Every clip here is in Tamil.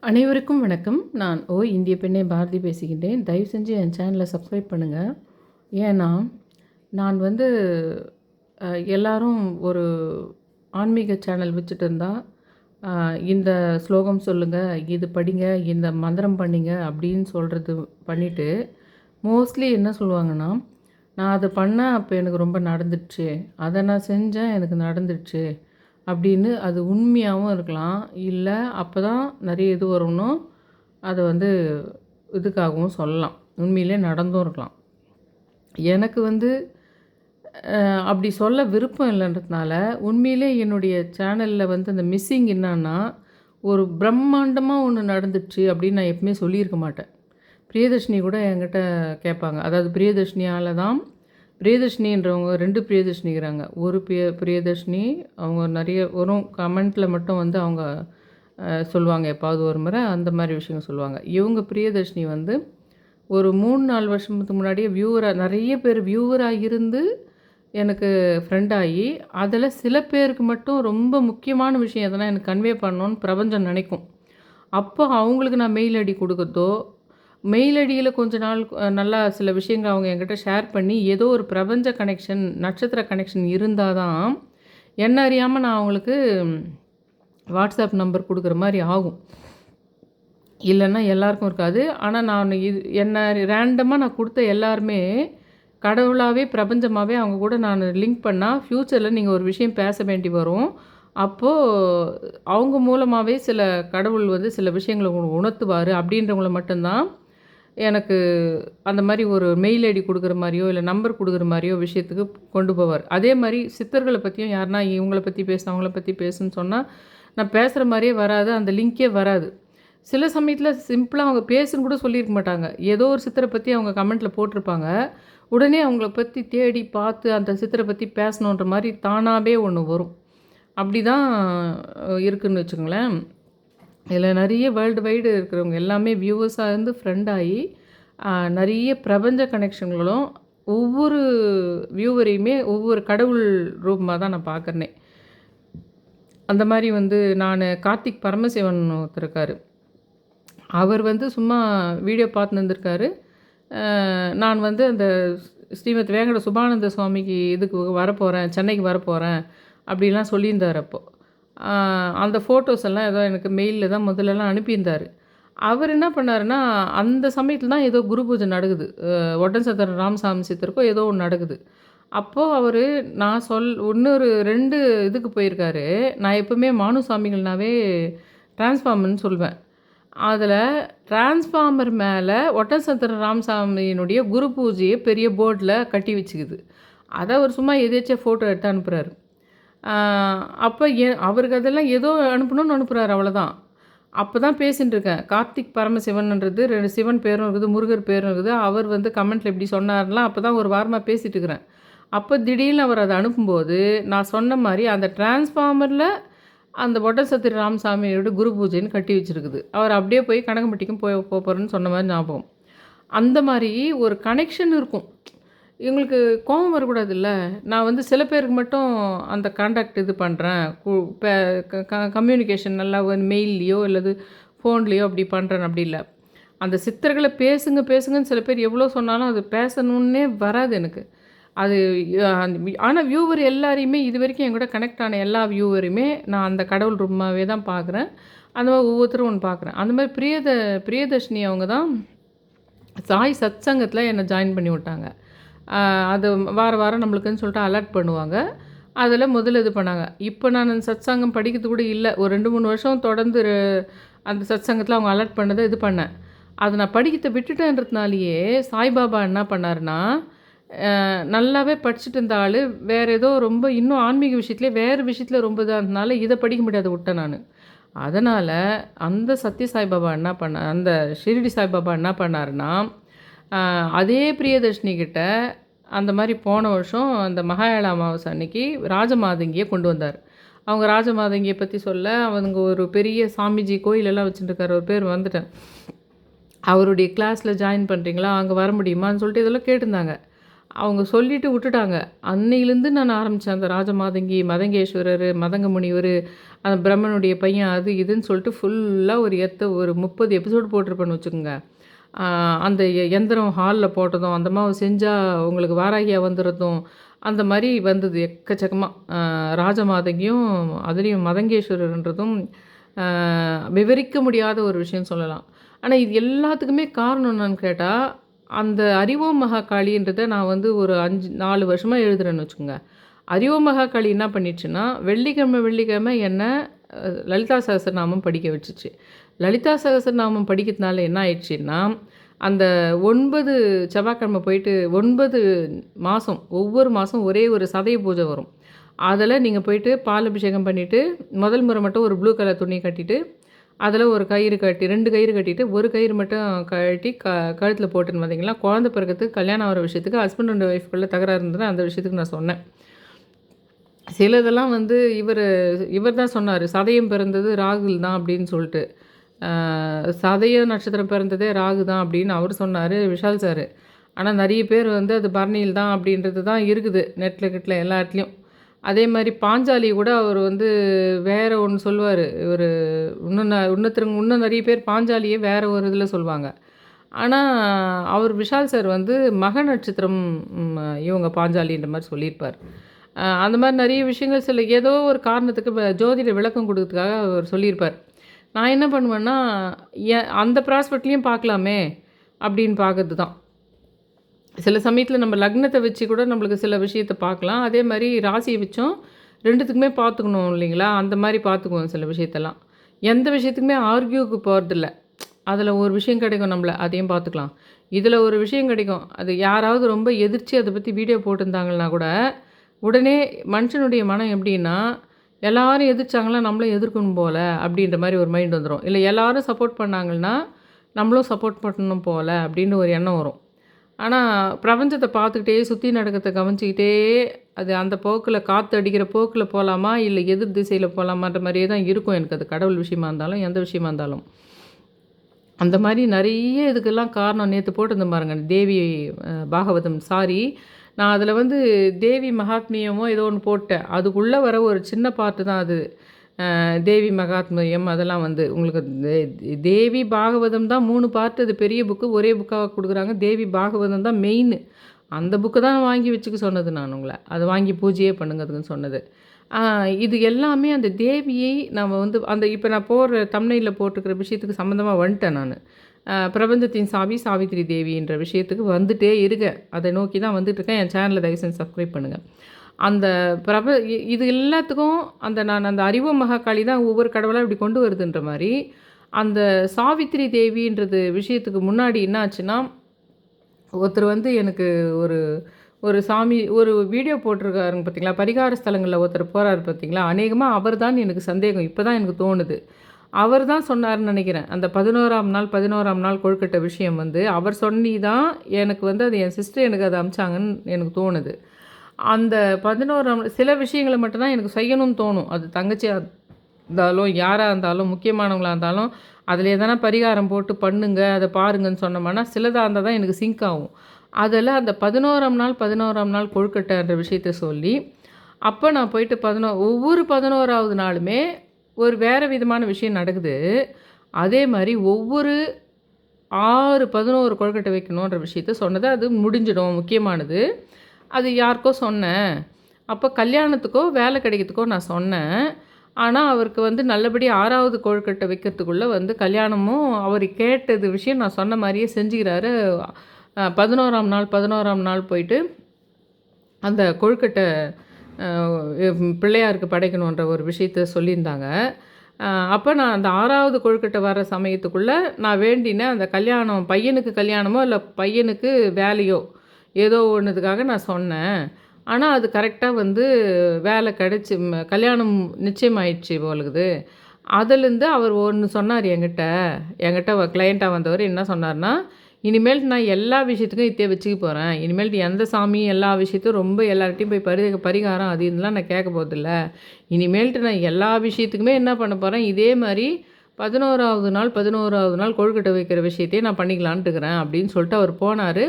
அனைவருக்கும் வணக்கம். நான் இந்திய பெண்ணே பாரதி பேசுகின்றேன். தயவு செஞ்சு என் சேனலை சப்ஸ்கிரைப் பண்ணுங்கள். ஏன்னா நான் வந்து எல்லாரும் ஒரு ஆன்மீக சேனல் வச்சுட்டு இருந்தால் இந்த ஸ்லோகம் சொல்லுங்கள், இது படிங்க, இந்த மந்திரம் பண்ணிங்க அப்படின்னு சொல்கிறது பண்ணிவிட்டு மோஸ்ட்லி என்ன சொல்லுவாங்கன்னா, நான் அதை பண்ணேன் அப்போ எனக்கு ரொம்ப நடந்துடுச்சு, அதை நான் செஞ்சேன் எனக்கு நடந்துடுச்சு அப்படின்னு. அது உண்மையாகவும் இருக்கலாம், இல்லை அப்போ தான் நிறைய இது வரணும், அதை வந்து இதுக்காகவும் சொல்லலாம், உண்மையிலே நடந்தும் இருக்கலாம். எனக்கு வந்து அப்படி சொல்ல விருப்பம் இல்லைன்றதுனால உண்மையிலே என்னுடைய சேனலில் வந்து அந்த மிஸ்ஸிங் என்னன்னா, ஒரு பிரம்மாண்டமாக ஒன்று நடந்துடுச்சு அப்படின்னு நான் எப்பவுமே சொல்லியிருக்க மாட்டேன். பிரியதர்ஷினி கூட என்கிட்ட கேட்பாங்க. அதாவது பிரியதர்ஷினியால் தான், பிரியதர்ஷினின்றவங்க 2 பிரியதர்ஷினிக்கிறாங்க. ஒரு பிரியதர்ஷினி அவங்க நிறைய வரும் கமெண்ட்டில் மட்டும் வந்து அவங்க சொல்லுவாங்க, எப்பாவது ஒரு முறை அந்த மாதிரி விஷயங்கள் சொல்லுவாங்க. இவங்க பிரியதர்ஷினி வந்து ஒரு 3-4 வருஷத்துக்கு முன்னாடியே நிறைய பேர் வியூவராக இருந்து எனக்கு ஃப்ரெண்டாகி, அதில் சில பேருக்கு மட்டும் ரொம்ப முக்கியமான விஷயம் எதனா எனக்கு கன்வே பண்ணணுன்னு பிரபஞ்சம் நினைக்கும். அப்போ அவங்களுக்கு நான் மெயில் ஐடி கொடுக்குறதோ, மெயில் ஐடியில் கொஞ்ச நாள் நல்லா சில விஷயங்கள் அவங்க என்கிட்ட ஷேர் பண்ணி, ஏதோ ஒரு பிரபஞ்ச கனெக்ஷன், நட்சத்திர கனெக்ஷன் இருந்தால் தான் என்ன அறியாமல் நான் அவங்களுக்கு வாட்ஸ்அப் நம்பர் கொடுக்குற மாதிரி ஆகும். இல்லைன்னா எல்லாருக்கும் இருக்காது. ஆனால் நான் என்ன ரேண்டமாக நான் கொடுத்த எல்லாருமே கடவுளாகவே பிரபஞ்சமாகவே அவங்க கூட நான் லிங்க் பண்ணால் ஃப்யூச்சரில் நீங்கள் ஒரு விஷயம் பேச வேண்டி வரும். அப்போது அவங்க மூலமாகவே சில கடவுள் வந்து சில விஷயங்களை உணர்த்துவார் அப்படின்றவங்கள மட்டும்தான் எனக்கு அந்த மாதிரி ஒரு மெயில் ஐடி கொடுக்குற மாதிரியோ இல்லை நம்பர் கொடுக்குற மாதிரியோ விஷயத்துக்கு கொண்டு போவார். அதே மாதிரி சித்தர்களை பற்றியும் யாருன்னா இவங்கள பற்றி பேசு அவங்கள பற்றி பேசுன்னு சொன்னால் நான் பேசுகிற மாதிரியே வராது, அந்த லிங்க்கே வராது. சில சமயத்தில் சிம்பிளாக அவங்க பேசுன்னு கூட சொல்லியிருக்க மாட்டாங்க, ஏதோ ஒரு சித்தரை பற்றி அவங்க கமெண்ட்டில் போட்டிருப்பாங்க. உடனே அவங்கள பற்றி தேடி பார்த்து அந்த சித்தரை பற்றி பேசணுன்ற மாதிரி தானாகவே ஒன்று வரும். அப்படி தான் இருக்குதுன்னு வச்சுக்கோங்களேன். இதில் நிறைய வேர்ல்டு வைடு இருக்கிறவங்க எல்லாமே வியூவர்ஸாக இருந்து ஃப்ரெண்டாகி நிறைய பிரபஞ்ச கனெக்ஷன்களும் ஒவ்வொரு வியூவரையுமே ஒவ்வொரு கடவுள் ரூபமாக தான் நான் பார்க்குறேனே. அந்த மாதிரி வந்து நான் கார்த்திக் பரமசிவன் ஒருத்தர் இருக்கார். அவர் வந்து சும்மா வீடியோ பார்த்துன்னு இருந்திருக்காரு. நான் வந்து அந்த ஸ்ரீமத் வேங்கட சுபானந்த சுவாமிக்கு இதுக்கு வரப்போகிறேன், சென்னைக்கு வரப்போகிறேன் அப்படிலாம் சொல்லியிருந்தார். அப்போது அந்த ஃபோட்டோஸ் எல்லாம் ஏதோ எனக்கு மெயிலில் தான் முதல்லலாம் அனுப்பியிருந்தார். அவர் என்ன பண்ணாருன்னா, அந்த சமயத்தில் தான் ஏதோ குரு பூஜை நடக்குது, ஒட்டன்சத்திரம் ராமசாமி சித்தருக்கோ ஏதோ ஒன்று நடக்குது. அப்போது அவர் நான் இன்னொரு 2 இதுக்கு போயிருக்காரு. நான் எப்போவுமே மானுசாமிகள்னாவே டிரான்ஸ்ஃபார்மர்னு சொல்வேன். அதில் டிரான்ஸ்ஃபார்மர் மேலே ஒட்டன்சத்திரம் ராமசாமியினுடைய குரு பூஜையை பெரிய போர்டில் கட்டி வச்சுக்குது. அதை அவர் சும்மா எதேச்சியாக ஃபோட்டோ எடுத்து அனுப்புகிறாரு. அப்போ அவருக்கு அதெல்லாம் ஏதோ அனுப்பணும்னு அனுப்புகிறாரு, அவ்வளோதான். அப்போ தான் பேசிகிட்டு இருக்கேன். கார்த்திக் பரமசிவன்ன்றது 2 சிவன் பேரும் இருக்குது, முருகர் பேரும் இருக்குது. அவர் வந்து கமெண்ட்டில் இப்படி சொன்னார்லாம் அப்போ தான் ஒரு வாரமாக பேசிகிட்டு இருக்கிறேன். அப்போ திடீர்னு அவர் அதை அனுப்பும்போது நான் சொன்ன மாதிரி அந்த டிரான்ஸ்ஃபார்மரில் அந்த ஒட்டன்சத்திரம் ராமசாமியோட குரு பூஜைன்னு கட்டி வச்சுருக்குது. அவர் அப்படியே போய் கனகம்பட்டிக்கும் போகிறேன்னு சொன்ன மாதிரி ஞாபகம். அந்த மாதிரி ஒரு கனெக்ஷன் இருக்கும். எங்களுக்கு கோபம் வரக்கூடாதுல்ல. நான் வந்து சில பேருக்கு மட்டும் அந்த கான்டாக்ட் இது பண்ணுறேன், கம்யூனிகேஷன் நல்லா மெயில்லையோ அல்லது ஃபோன்லேயோ அப்படி பண்ணுறேன், அப்படி இல்லை. அந்த சித்தர்களை பேசுங்கன்னு சில பேர் எவ்வளோ சொன்னாலும் அது பேசணுன்னே வராது எனக்கு. அது ஆனால் வியூவர் எல்லாரையுமே இது வரைக்கும் என் கூட கனெக்ட் ஆன எல்லா வியூவரையுமே நான் அந்த கடவுள் ரூபமாகவே தான் பார்க்குறேன். அந்த மாதிரி ஒவ்வொருத்தரும் ஒன்று பார்க்குறேன். அந்த மாதிரி பிரியதர்ஷினி அவங்க தான் சாய் சத் சங்கத்தில் என்னை ஜாயின் பண்ணி விட்டாங்க. அது வாரம் நம்மளுக்குன்னு சொல்லிட்டு அலர்ட் பண்ணுவாங்க. அதில் முதல்ல இது பண்ணாங்க. இப்போ நான் சத் சங்கம் படிக்கிறது கூட இல்லை. ஒரு 2-3 வருஷம் தொடர்ந்து அந்த சத் சங்கத்தில் அவங்க அலர்ட் பண்ணதை இது பண்ணேன். அதை நான் படிக்கிறத விட்டுட்டேன்றதுனாலேயே சாய்பாபா என்ன பண்ணாருன்னா, நல்லாவே படிச்சுட்டு இருந்த ஆள் வேறு ஏதோ ரொம்ப இன்னும் ஆன்மீக விஷயத்துலேயே வேறு விஷயத்தில் ரொம்ப இதாக இருந்தனால இதை படிக்க முடியாத விட்டேன் நான். அதனால் அந்த சத்ய சாய்பாபா என்ன அந்த ஷிரடி சாய்பாபா என்ன பண்ணாருன்னா, அதே பிரியதர்ஷினி கிட்ட அந்த மாதிரி போன வருஷம் அந்த மகாயாள அமாவாசை அன்னைக்கு ராஜமாதங்கியை கொண்டு வந்தார். அவங்க ராஜமாதங்கியை பற்றி சொல்ல, அவங்க ஒரு பெரிய சாமிஜி கோயிலெல்லாம் வச்சுட்டுருக்கார், ஒரு பேர் வந்துட்டேன். அவருடைய கிளாஸில் ஜாயின் பண்ணுறீங்களா, அங்கே வர முடியுமான்னு சொல்லிட்டு இதெல்லாம் கேட்டிருந்தாங்க. அவங்க சொல்லிவிட்டு விட்டுட்டாங்க. அன்னையிலேருந்து நான் ஆரம்பித்தேன் அந்த ராஜமாதங்கி, மதங்கேஸ்வரர், மதங்க முனிவர், அந்த பிரம்மனுடைய பையன் அது இதுன்னு சொல்லிட்டு ஃபுல்லாக ஒரு 30 எபிசோடு போட்டிருப்பேன்னு வச்சுக்கோங்க. அந்த எந்திரம் ஹாலில் போட்டதும், அந்த மாவு செஞ்சால் உங்களுக்கு வாராகியா வந்துடுறதும், அந்த மாதிரி வந்தது எக்கச்சக்கமாக. ராஜமாதங்கியும் அதுலேயும் மதங்கேஸ்வரர்ன்றதும் விவரிக்க முடியாத ஒரு விஷயம் சொல்லலாம். ஆனால் இது எல்லாத்துக்குமே காரணம் என்னன்னு கேட்டால், அந்த அறிவோம் மகாகாளின்றதை நான் வந்து ஒரு 4 வருஷமாக எழுதுறேன்னு வச்சுக்கோங்க. அறிவோம் மகாகாளி என்ன பண்ணிடுச்சுன்னா, வெள்ளிக்கிழமை என்ன லலிதா சகஸ்ரநாமம் படிக்க வச்சுச்சு. லலிதா சகஸ்ரநாமம் படிக்கிறதுனால என்ன ஆயிடுச்சுன்னா, அந்த 9 செவ்வாய்க்கிழமை போயிட்டு 9 மாதம் ஒவ்வொரு மாதம் ஒரே ஒரு சதய பூஜை வரும். அதில் நீங்கள் போயிட்டு பால் அபிஷேகம் பண்ணிவிட்டு முதல் முறை மட்டும் ஒரு ப்ளூ கலர் துணி கட்டிட்டு, அதில் ஒரு கயிறு கட்டி 2 கயிறு கட்டிட்டு, ஒரு கயிறு மட்டும் கழட்டி கழுத்தில் போட்டுன்னு வந்தீங்களா, குழந்தை பிறக்கிறதுக்கு கல்யாணம் ஆகிற விஷயத்துக்கு ஹஸ்பண்ட் அண்ட் ஒய்ஃப்குள்ளே தகராறு இருந்தது. அந்த விஷயத்துக்கு நான் சொன்னேன். சிலதெல்லாம் வந்து இவர் தான் சொன்னார், சதயம் பிறந்தது ராகுல் தான் அப்படின்னு சொல்லிட்டு. சதய நட்சத்திரம் பிறந்ததே ராகு தான் அப்படின்னு அவர் சொன்னார், விஷால் சார். ஆனால் நிறைய பேர் வந்து அது பரணியில் தான் அப்படின்றது தான் இருக்குது நெட்டில் எல்லா இடத்துலையும். அதே மாதிரி பாஞ்சாலி கூட அவர் வந்து வேறு ஒன்று சொல்லுவார். இவர் இன்னும் நிறைய பேர் பாஞ்சாலியே வேறு ஒரு இதில் சொல்லுவாங்க. ஆனால் அவர் விஷால் சார் வந்து மக நட்சத்திரம் இவங்க பாஞ்சாலின்ற மாதிரி சொல்லியிருப்பார். அந்த மாதிரி நிறைய விஷயங்கள் சில ஏதோ ஒரு காரணத்துக்கு ஜோதிட விளக்கம் கொடுக்கறதுக்காக அவர் சொல்லியிருப்பார். நான் என்ன பண்ணுவேன்னா, அந்த ப்ராஸ்பெக்ட்லேயும் பார்க்கலாமே அப்படின்னு பார்க்கறது தான். சில சமயத்தில் நம்ம லக்னத்தை வச்சு கூட நம்மளுக்கு சில விஷயத்தை பார்க்கலாம். அதே மாதிரி ராசியை வச்சும் 2த்துக்குமே பார்த்துக்கணும் இல்லைங்களா? அந்த மாதிரி பார்த்துக்குவோம் சில விஷயத்தெல்லாம். எந்த விஷயத்துக்குமே ஆர்கியூக்கு போகிறதில்ல. அதில் ஒரு விஷயம் கிடைக்கும் நம்மள, அதையும் பார்த்துக்கலாம். இதில் ஒரு விஷயம் கிடைக்கும். அது யாராவது ரொம்ப எதிர்த்து அதை பற்றி வீடியோ போட்டிருந்தாங்கன்னா கூட, உடனே மனுஷனுடைய மனம் எப்படின்னா, எல்லாரும் எதிர்த்தாங்களா நம்மளும் எதிர்க்கணும் போல் அப்படின்ற மாதிரி ஒரு மைண்ட் வந்துடும். இல்லை எல்லாரும் சப்போர்ட் பண்ணாங்கன்னா நம்மளும் சப்போர்ட் பண்ணணும் போல் அப்படின்னு ஒரு எண்ணம் வரும். ஆனால் பிரபஞ்சத்தை பார்த்துக்கிட்டே சுற்றி நடக்கிறத கவனிச்சிக்கிட்டே அது அந்த போக்கில் காற்று அடிக்கிற போக்கில் போகலாமா இல்லை எதிர் திசையில் போகலாமான்ற மாதிரியே தான் இருக்கும் எனக்கு. அது கடவுள் விஷயமா இருந்தாலும் எந்த விஷயமா இருந்தாலும் அந்த மாதிரி நிறைய இதுக்கெல்லாம் காரணம். நேற்று போட்டிருந்தேன் பாருங்க, தேவி பாகவதம். நான் அதில் வந்து தேவி மகாத்மியமோ ஏதோ ஒன்று போட்டேன். அதுக்குள்ளே வர ஒரு சின்ன பாட்டு தான் அது. தேவி மகாத்மியம் அதெல்லாம் வந்து உங்களுக்கு தேவி பாகவதம் தான் 3 பார்ட்டு. அது பெரிய புக்கு, ஒரே புக்காக கொடுக்குறாங்க. தேவி பாகவதம் தான் மெயின். அந்த புக்கு தான் வாங்கி வச்சுக்க சொன்னது நான் உங்களை. அதை வாங்கி பூஜையே பண்ணுங்கிறதுன்னு சொன்னது. இது எல்லாமே அந்த தேவியை நம்ம வந்து அந்த இப்போ நான் போடுற தம்ப்நெயிலில் போட்டிருக்கிற விஷயத்துக்கு சம்மந்தமாக வந்துட்டேன் நான். பிரபஞ்சத்தின் சாவி சாவித்திரி தேவின்ற விஷயத்துக்கு வந்துட்டே இருக்கேன். அதை நோக்கி தான் வந்துட்டுருக்கேன். என் சேனலை தயவு செஞ்சு சப்ஸ்கிரைப் பண்ணுங்கள். அந்த இது எல்லாத்துக்கும் நான் அந்த அறிவோம் மகாகாளி தான் ஒவ்வொரு கடவுளாக இப்படி கொண்டு வருதுன்ற மாதிரி, அந்த சாவித்திரி தேவின்றது விஷயத்துக்கு முன்னாடி என்ன ஆச்சுன்னா, ஒருத்தர் வந்து எனக்கு ஒரு சாமி ஒரு வீடியோ போட்டிருக்காருங்க பார்த்தீங்களா, பரிகார ஸ்தலங்களில் ஒருத்தர் போகிறாரு பார்த்தீங்களா, அநேகமாக அவர் தான் எனக்கு சந்தேகம். இப்போ தான் எனக்கு தோணுது அவர் தான் சொன்னார்னு நினைக்கிறேன். அந்த 11ஆம் நாள் கொழுக்கட்டை விஷயம் வந்து அவர் சொல்லி தான் எனக்கு வந்து அது என் சிஸ்டர் எனக்கு அதை அமிச்சாங்கன்னு எனக்கு தோணுது. அந்த 11ஆம் சில விஷயங்களை மட்டும்தான் எனக்கு செய்யணும்னு தோணும். அது தங்கச்சியாக இருந்தாலும் யாராக இருந்தாலும் முக்கியமானவங்களாக இருந்தாலும் அதில் எதனா பரிகாரம் போட்டு பண்ணுங்க, அதை பாருங்கன்னு சொன்னோம்னா சிலதாக இருந்தால் தான் எனக்கு சிங்க் ஆகும். அதில் அந்த 11ஆம் நாள் கொழுக்கட்டைன்ற விஷயத்த சொல்லி அப்போ நான் போயிட்டு ஒவ்வொரு 11ஆவது நாளுமே ஒரு வேறு விதமான விஷயம் நடக்குது. அதே மாதிரி ஒவ்வொரு 6-11 கொழுக்கட்டை வைக்கணுன்ற விஷயத்த சொன்னது. அது முடிஞ்சிடும், முக்கியமானது. அது யாருக்கோ சொன்னேன். அப்போ கல்யாணத்துக்கோ வேலை கிடைக்கிறதுக்கோ நான் சொன்னேன். ஆனால் அவருக்கு வந்து நல்லபடி 6வது கொழுக்கட்டை வைக்கிறதுக்குள்ளே வந்து கல்யாணமும் அவர் கேட்டது விஷயம் நான் சொன்ன மாதிரியே செஞ்சுக்கிறாரு. 11ஆம் நாள் போயிட்டு அந்த கொழுக்கட்டை பிள்ளையாருக்கு படைக்கணுன்ற ஒரு விஷயத்த சொல்லியிருந்தாங்க. அப்போ நான் அந்த 6வது கொழுக்கட்டை வர சமயத்துக்குள்ளே நான் வேண்டினேன். அந்த கல்யாணம் பையனுக்கு கல்யாணமோ இல்லை பையனுக்கு வேலையோ ஏதோ ஒன்றுத்துக்காக நான் சொன்னேன். ஆனால் அது கரெக்டாக வந்து வேலை கிடச்சி கல்யாணம் நிச்சயமாயிடுச்சு போலுக்குது. அதுலேருந்து அவர் ஒன்று சொன்னார் என்கிட்ட கிளையண்ட்டாக வந்தவர் என்ன சொன்னார்னா, இனிமேல் நான் எல்லா விஷயத்துக்கும் இத்தே வச்சுக்க போகிறேன். இனிமேல் எந்த சாமி எல்லா விஷயத்தையும் ரொம்ப எல்லார்ட்டையும் போய் பரிகாரம் அது இதெல்லாம் நான் கேட்க போகிறதில்ல. இனிமேல்ட்டு நான் எல்லா விஷயத்துக்குமே என்ன பண்ண போகிறேன், இதே மாதிரி 11ஆவது நாள் கொழுக்கட்டை வைக்கிற விஷயத்தையே நான் பண்ணிக்கலான்ட்டு இருக்கிறேன் அப்படின்னு சொல்லிட்டு அவர் போனார்.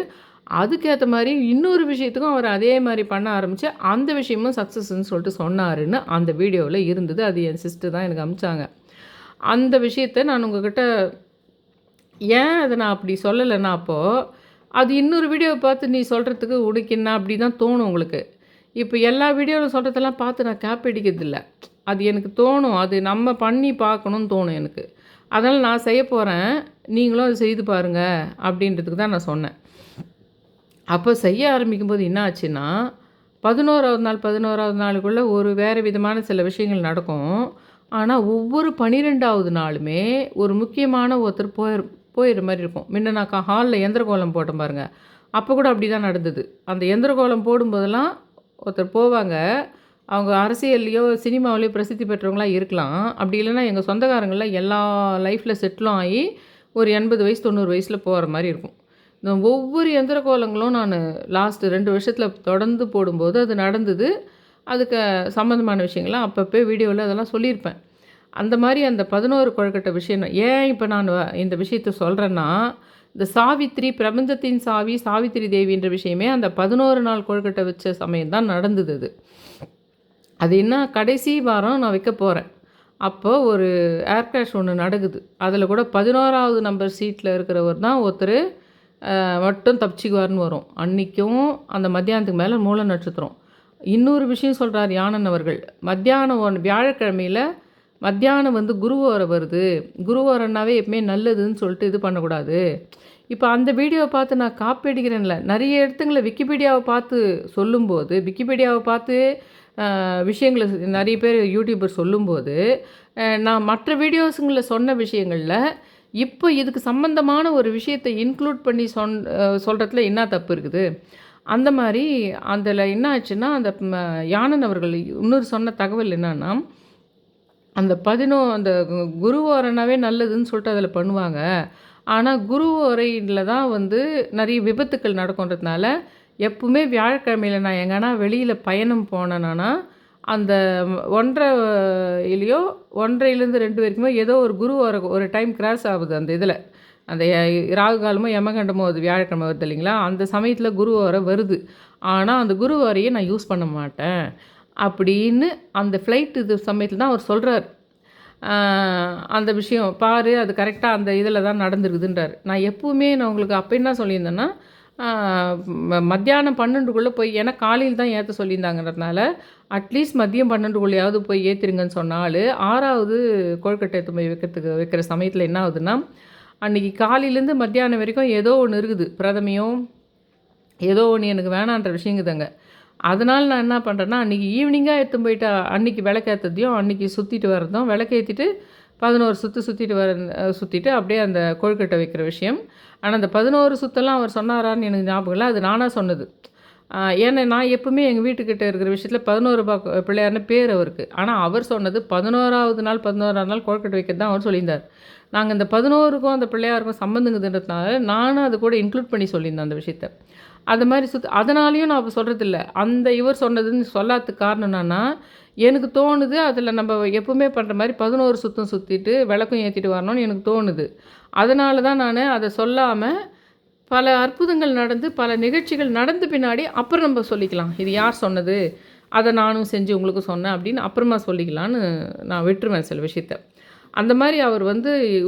அதுக்கேற்ற மாதிரி இன்னொரு விஷயத்துக்கும் அவர் அதே மாதிரி பண்ண ஆரம்பித்து அந்த விஷயமும் சக்ஸஸ்ன்னு சொல்லிட்டு சொன்னாருன்னு அந்த வீடியோவில் இருந்தது. அது என் சிஸ்டர் தான் எனக்கு அனுப்பிச்சாங்க. அந்த விஷயத்த நான் உங்ககிட்ட ஏன் அதை நான் அப்படி சொல்லலைன்னா, அப்போது அது இன்னொரு வீடியோவை பார்த்து நீ சொல்கிறதுக்கு உனக்கு என்ன அப்படி தான் தோணும் உங்களுக்கு. இப்போ எல்லா வீடியோவில் சொல்கிறதெல்லாம் பார்த்து நான் காப்பி அடிக்கிறதில்ல. அது எனக்கு தோணும், அது நம்ம பண்ணி பார்க்கணுன்னு தோணும் எனக்கு. அதனால் நான் செய்ய போகிறேன், நீங்களும் அதை செய்து பாருங்கள் அப்படின்றதுக்கு தான் நான் சொன்னேன். அப்போ செய்ய ஆரம்பிக்கும்போது என்ன ஆச்சுன்னா, 11வது நாளுக்குள்ளே ஒரு வேறு விதமான சில விஷயங்கள் நடக்கும். ஆனால் ஒவ்வொரு 12வது நாளுமே ஒரு முக்கியமான ஒருத்தர் போயிடுற மாதிரி இருக்கும். முன்ன நான் ஹாலில் எந்திர கோலம் போட்டேன் பாருங்கள், அப்போ கூட அப்படி தான் நடந்தது. அந்த எந்திர கோலம் போடும்போதெல்லாம் ஒருத்தர் போவாங்க. அவங்க அரசியல்லையோ சினிமாவிலையோ பிரசித்தி பெற்றவங்களாம் இருக்கலாம். அப்படி இல்லைன்னா எங்கள் சொந்தக்காரங்களாம் எல்லா லைஃப்பில் செட்டிலும் ஆகி ஒரு 80 வயசு 90 வயசில் போகிற மாதிரி இருக்கும். இந்த ஒவ்வொரு எந்திர கோலங்களும் நான் லாஸ்ட்டு 2 வருஷத்தில் தொடர்ந்து போடும்போது அது நடந்தது. அதுக்கு சம்மந்தமான விஷயங்கள்லாம் அப்பப்போ வீடியோவில் அதெல்லாம் சொல்லியிருப்பேன். அந்த மாதிரி அந்த 11 கொழுக்கட்டை விஷயம் ஏன் இப்போ நான் இந்த விஷயத்த சொல்கிறேன்னா, இந்த சாவித்திரி பிரபஞ்சத்தின் சாவித்திரி தேவின்ற விஷயமே அந்த 11 நாள் கொழுக்கட்டை வச்ச சமயம் தான் நடந்தது அது. அது என்ன கடைசி வாரம் நான் வைக்க போகிறேன். அப்போது ஒரு ஏர் கிராஷ் ஒன்று நடக்குது. அதில் கூட 11வது நம்பர் சீட்டில் இருக்கிறவர் தான் ஒருத்தர் மட்டும் தப்பிச்சுக்குவார்னு வரும். அன்றைக்கும் அந்த மத்தியானத்துக்கு மேலே மூல நட்சத்திரம். இன்னொரு விஷயம் சொல்கிறார் யானன் அவர்கள். மத்தியானம் வியாழக்கிழமையில் மத்தியானம் குருவோரை வருது. குருவோரன்னாவே எப்பவுமே நல்லதுன்னு சொல்லிட்டு இது பண்ணக்கூடாது. இப்போ அந்த வீடியோவை பார்த்து நான் காப்பி அடிக்கிறேன்ல, நிறைய இடத்துங்கள விக்கிபீடியாவை பார்த்து சொல்லும்போது, விக்கிபீடியாவை பார்த்து விஷயங்களை நிறைய பேர் யூடியூபர் சொல்லும்போது, நான் மற்ற வீடியோஸுங்களில் சொன்ன விஷயங்களில் இப்போ இதுக்கு சம்மந்தமான ஒரு விஷயத்தை இன்க்ளூட் பண்ணி சொல்கிறதுல என்ன தப்பு இருக்குது? அந்த மாதிரி அதில் என்ன ஆச்சுன்னா, அந்த யானன் அவர்கள் இன்னொரு சொன்ன தகவல் என்னன்னா, அந்த அந்த குரு ஓரைனாவே நல்லதுன்னு சொல்லிட்டு அதில் பண்ணுவாங்க. ஆனால் குரு ஓரையில் தான் நிறைய விபத்துக்கள் நடக்குன்றதுனால எப்பவுமே வியாழக்கிழமையில் நான் எங்கன்னா வெளியில் பயணம் போனேன்னா அந்த 1:30 2 வரைக்குமோ ஏதோ ஒரு குரு ஒரு டைம் கிராஸ் ஆகுது அந்த இதில். அந்த ராகு காலமோ யமகண்டமோ அது வியாழக்கிழமை வருது இல்லைங்களா, அந்த சமயத்தில் குரு ஓரை வருது. ஆனால் அந்த குரு ஓரையை நான் யூஸ் பண்ண மாட்டேன் அப்படின்னு அந்த ஃப்ளைட் இது சமயத்தில் தான் அவர் சொல்கிறார். அந்த விஷயம் பாரு, அது கரெக்டாக அந்த இதில் தான் நடந்துருக்குதுன்றார். நான் எப்பவுமே நான் உங்களுக்கு அப்போ என்ன சொல்லியிருந்தேன்னா, மத்தியானம் 12க்குள்ளே போய், ஏன்னா காலையில் தான் ஏற்ற சொல்லியிருந்தாங்கிறதுனால அட்லீஸ்ட் மதியம் 12க்குள்ளேயாவது போய் ஏற்றிருங்கன்னு சொன்னால் 6வது கொழுக்கட்டை எடுத்து போய் வைக்கிற சமயத்தில் என்ன ஆகுதுன்னா, அன்றைக்கி காலையிலேருந்து மத்தியானம் வரைக்கும் ஏதோ ஒன்று இருக்குது, பிரதமையோ ஏதோ ஒன்று எனக்கு வேணான்ற விஷயங்குதுங்க. அதனால் நான் என்ன பண்ணுறேன்னா, அன்றைக்கி ஈவினிங்காக எடுத்துன்னு போயிட்டு அன்றைக்கி விளக்கேற்றதையும் அன்றைக்கி சுற்றிட்டு வர்றதும், விளக்கேற்றிட்டு 11 சுற்றிட்டு அப்படியே அந்த கொழுக்கட்டை வைக்கிற விஷயம். ஆனால் அந்த 11 சுத்தெல்லாம் அவர் சொன்னாரான்னு எனக்கு ஞாபகம் இல்லை, அது நானாக சொன்னது. ஏன்னா நான் எப்பவுமே எங்கள் வீட்டுக்கிட்ட இருக்கிற விஷயத்தில் 11 பிள்ளையார்னு பேர் அவருக்கு. ஆனால் அவர் சொன்னது 11வது நாள் கொழுக்கட்டை வைக்கிறது தான் அவர் சொல்லியிருந்தார். நாங்கள் இந்த 11க்கும் அந்த பிள்ளையாருக்கும் சம்மந்தங்குதுன்றதுனால நானும் அது கூட இன்க்ளூட் பண்ணி சொல்லியிருந்தேன் அந்த விஷயத்த. அது மாதிரி அதனாலேயும் நான் அப்போ சொல்கிறதில்ல. அந்த இவர் சொன்னதுன்னு சொல்லாததுக்கு காரணம் என்னன்னா, எனக்கு தோணுது அதில் நம்ம எப்பவுமே பண்ணுற மாதிரி 11 சுத்தம் சுற்றிட்டு விளக்கும் ஏற்றிட்டு வரணும்னு எனக்கு தோணுது. அதனால தான் நான் அதை சொல்லாமல் பல அற்புதங்கள் நடந்து பல நிகழ்ச்சிகள் நடந்த பின்னாடி அப்புறம் நம்ம சொல்லிக்கலாம், இது யார் சொன்னது, அதை நானும் செஞ்சு உங்களுக்கு சொன்னேன் அப்படின்னு அப்புறமா சொல்லிக்கலான்னு நான் விட்டுருவேன் சில விஷயத்த. அந்த மாதிரி அவர்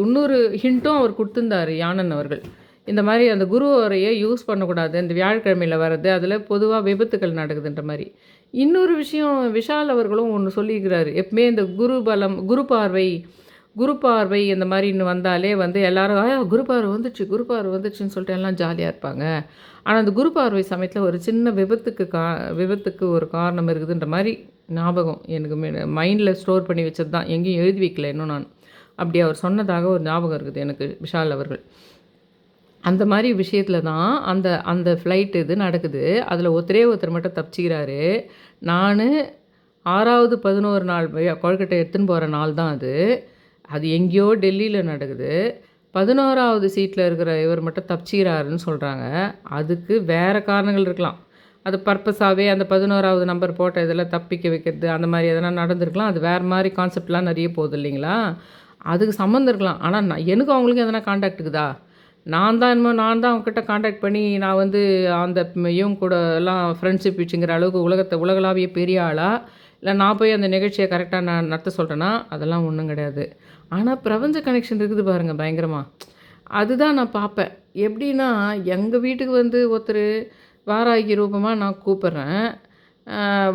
இன்னொரு ஹிண்ட்டும் அவர் கொடுத்துருந்தார் யானன் அவர்கள். இந்த மாதிரி அந்த குரு ஓரையை யூஸ் பண்ணக்கூடாது, இந்த வியாழக்கிழமையில் வர்றது அதில் பொதுவாக விபத்துக்கள் நடக்குதுன்ற மாதிரி. இன்னொரு விஷயம் விஷால் அவர்களும் ஒன்று சொல்லியிருக்கிறாரு. எப்பவுமே இந்த குரு பார்வை இந்த மாதிரி இன்னும் வந்தாலே எல்லோரும் குரு பார்வை வந்துச்சுன்னு சொல்லிட்டு எல்லாம் ஜாலியாக இருப்பாங்க. ஆனால் அந்த குரு பார்வை சமயத்தில் ஒரு சின்ன விபத்துக்கு ஒரு காரணம் இருக்குதுன்ற மாதிரி ஞாபகம் எனக்கு மைண்டில் ஸ்டோர் பண்ணி வச்சது தான், எங்கேயும் எழுதி வைக்கல இன்னும் நான். அப்படி அவர் சொன்னதாக ஒரு ஞாபகம் இருக்குது எனக்கு விஷால் அவர்கள். அந்த மாதிரி விஷயத்தில் தான் அந்த ஃப்ளைட் இது நடக்குது. அதில் ஒருத்தர் மட்டும் தப்பிச்சிக்கிறாரு. நான் 6வது 11 நாள் கொழுக்கட்டை எடுத்துன்னு போகிற நாள் தான் அது. அது எங்கேயோ டெல்லியில் நடக்குது. 11வது சீட்டில் இருக்கிற இவர் மட்டும் தப்பிச்சிக்கிறாருன்னு சொல்கிறாங்க. அதுக்கு வேறு காரணங்கள் இருக்கலாம். அது பர்பஸாகவே அந்த 11வது நம்பர் போட்ட இதெல்லாம் தப்பிக்க வைக்கிறது அந்த மாதிரி எதனா நடந்திருக்கலாம். அது வேறு மாதிரி கான்செப்ட்லாம் நிறைய போகுது இல்லைங்களா, அதுக்கு சம்மந்தம் இருக்கலாம். ஆனால் எனக்கும் அவங்களுக்கும் எதனா கான்டாக்ட் இருக்குதா? நான் தான் அவங்ககிட்ட கான்டாக்ட் பண்ணி நான் வந்து அந்த இவங்க கூட எல்லாம் ஃப்ரெண்ட்ஷிப் வச்சுங்கிற அளவுக்கு உலகளாவிய பெரிய ஆளா, இல்லை நான் போய் அந்த நிகழ்ச்சியை கரெக்டாக நான் நடத்த சொல்கிறேன்னா அதெல்லாம் ஒன்றும் கிடையாது. ஆனால் பிரபஞ்ச கனெக்ஷன் இருக்குது பாருங்கள் பயங்கரமாக. அதுதான் நான் பார்ப்பேன். எப்படின்னா எங்கள் வீட்டுக்கு வந்து ஒருத்தர் வாராகி ரூபமாக நான் கூப்பிட்றேன்.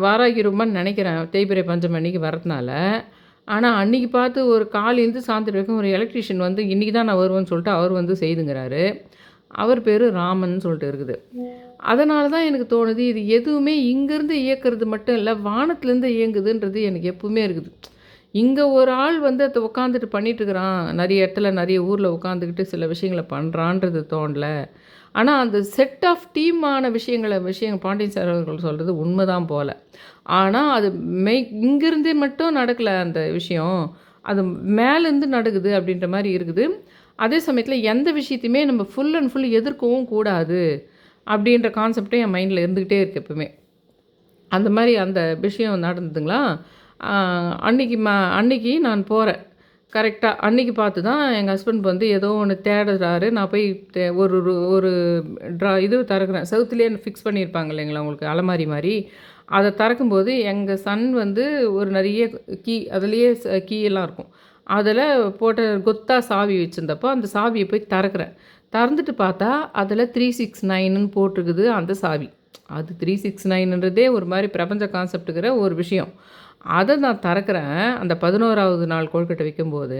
வாராகி ரூபமான்னு நினைக்கிறேன் தேய்பிறை பஞ்சமி அன்னைக்கு வரதுனால. ஆனால் அன்றைக்கி பார்த்து ஒரு காலையிலேருந்து சாயந்தரம் வரைக்கும் ஒரு எலக்ட்ரீஷியன் வந்து இன்றைக்கி தான் நான் வருவேன்னு சொல்லிட்டு அவர் வந்து செய்துங்கிறாரு. அவர் பேர் ராமன் சொல்லிட்டு இருக்குது. அதனால தான் எனக்கு தோணுது இது எதுவுமே இங்கேருந்து இயக்கிறது மட்டும் இல்லை, வானத்துலேருந்து இயங்குதுன்றது எனக்கு எப்பவுமே இருக்குது. இங்கே ஒரு ஆள் வந்து அதை உட்காந்துட்டு பண்ணிட்டுருக்கிறான், நிறைய இடத்துல நிறைய ஊரில் உட்காந்துக்கிட்டு சில விஷயங்களை பண்ணுறான்றது தோணல. ஆனால் அந்த செட் ஆஃப் டீமான விஷயங்கள் பாண்டியன் சார் அவர்கள் சொல்கிறது உண்மைதான் போல். ஆனால் அது இங்கேருந்தே மட்டும் நடக்கலை அந்த விஷயம், அது மேலேருந்து நடக்குது அப்படின்ற மாதிரி இருக்குது. அதே சமயத்தில் எந்த விஷயத்தையுமே நம்ம ஃபுல் அண்ட் ஃபுல் எதிர்க்கவும் கூடாது அப்படின்ற கான்செப்டே என் மைண்டில் இருந்துக்கிட்டே இருக்குது எப்பவுமே. அந்த மாதிரி அந்த விஷயம் நடந்ததுங்களா. அன்னைக்கு நான் போகிறேன் கரெக்டாக. அன்றைக்கி பார்த்து தான் எங்கள் ஹஸ்பண்ட் வந்து ஏதோ ஒன்று தேடுறாரு. நான் போய் ஒரு ஒரு இது திறக்கிறேன். செவுத்துலேயே ஃபிக்ஸ் பண்ணியிருப்பாங்க இல்லைங்களா உங்களுக்கு அலமாரி மாதிரி. அதை திறக்கும்போது எங்கள் சன் வந்து ஒரு நிறைய அதுலேயே கீயெல்லாம் இருக்கும். அதில் போட்ட கொத்தா சாவி வச்சுருந்தப்போ அந்த சாவியை போய் திறக்கிறேன். திறந்துட்டு பார்த்தா அதில் 369ன்னு போட்டிருக்குது அந்த சாவி. அது 369ன்றதே ஒரு மாதிரி பிரபஞ்ச கான்செப்ட்டுக்கிற ஒரு விஷயம். அதை நான் திறக்கிறேன் அந்த 11வது நாள் கொழுக்கட்டை வைக்கும்போது.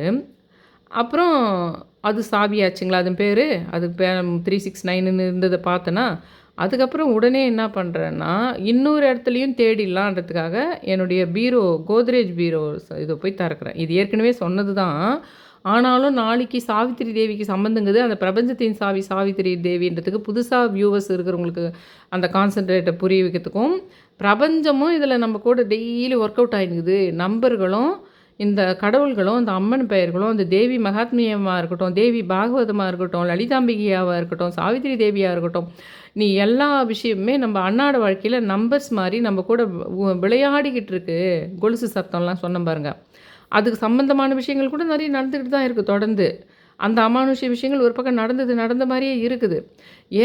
அப்புறம் அது சாவியாச்சுங்களா அது பேர். அது 369ன்னு இருந்ததை பார்த்தேன்னா, அதுக்கப்புறம் உடனே என்ன பண்ணுறேன்னா இன்னொரு இடத்துலையும் தேடிடலான்றதுக்காக என்னுடைய கோத்ரேஜ் பீரோ இதை போய் திறக்கிறேன். இது ஏற்கனவே சொன்னது தான். ஆனாலும் நாளைக்கு சாவித்திரி தேவிக்கு சம்மந்தங்குது. அந்த பிரபஞ்சத்தின் சாவித்திரி தேவின்றதுக்கு புதுசாக வியூவர்ஸ் இருக்கிறவங்களுக்கு அந்த கான்சன்ட்ரேட்டை புரிய வைக்கிறதுக்கும், பிரபஞ்சமும் இதில் நம்ம கூட டெய்லி ஒர்க் அவுட் ஆகிடுக்குது. நம்பர்களும் இந்த கடவுள்களும் இந்த அம்மன் பெயர்களும் இந்த தேவி மகாத்மியமாக இருக்கட்டும், தேவி பாகவதமாக இருக்கட்டும், லலிதாம்பிகையாவாக இருக்கட்டும், சாவித்திரி தேவியாக இருக்கட்டும், நீ எல்லா விஷயமுமே நம்ம அன்னாட வாழ்க்கையில் நம்பர்ஸ் மாதிரி நம்ம கூட விளையாடிக்கிட்டு இருக்கு. கொலுசு சத்தம்லாம் சொன்ன பாருங்க, அதுக்கு சம்மந்தமான விஷயங்கள் கூட நிறைய நடந்துக்கிட்டு தான் இருக்குது தொடர்ந்து. அந்த அமானுஷ்ய விஷயங்கள் ஒரு பக்கம் நடந்த மாதிரியே இருக்குது.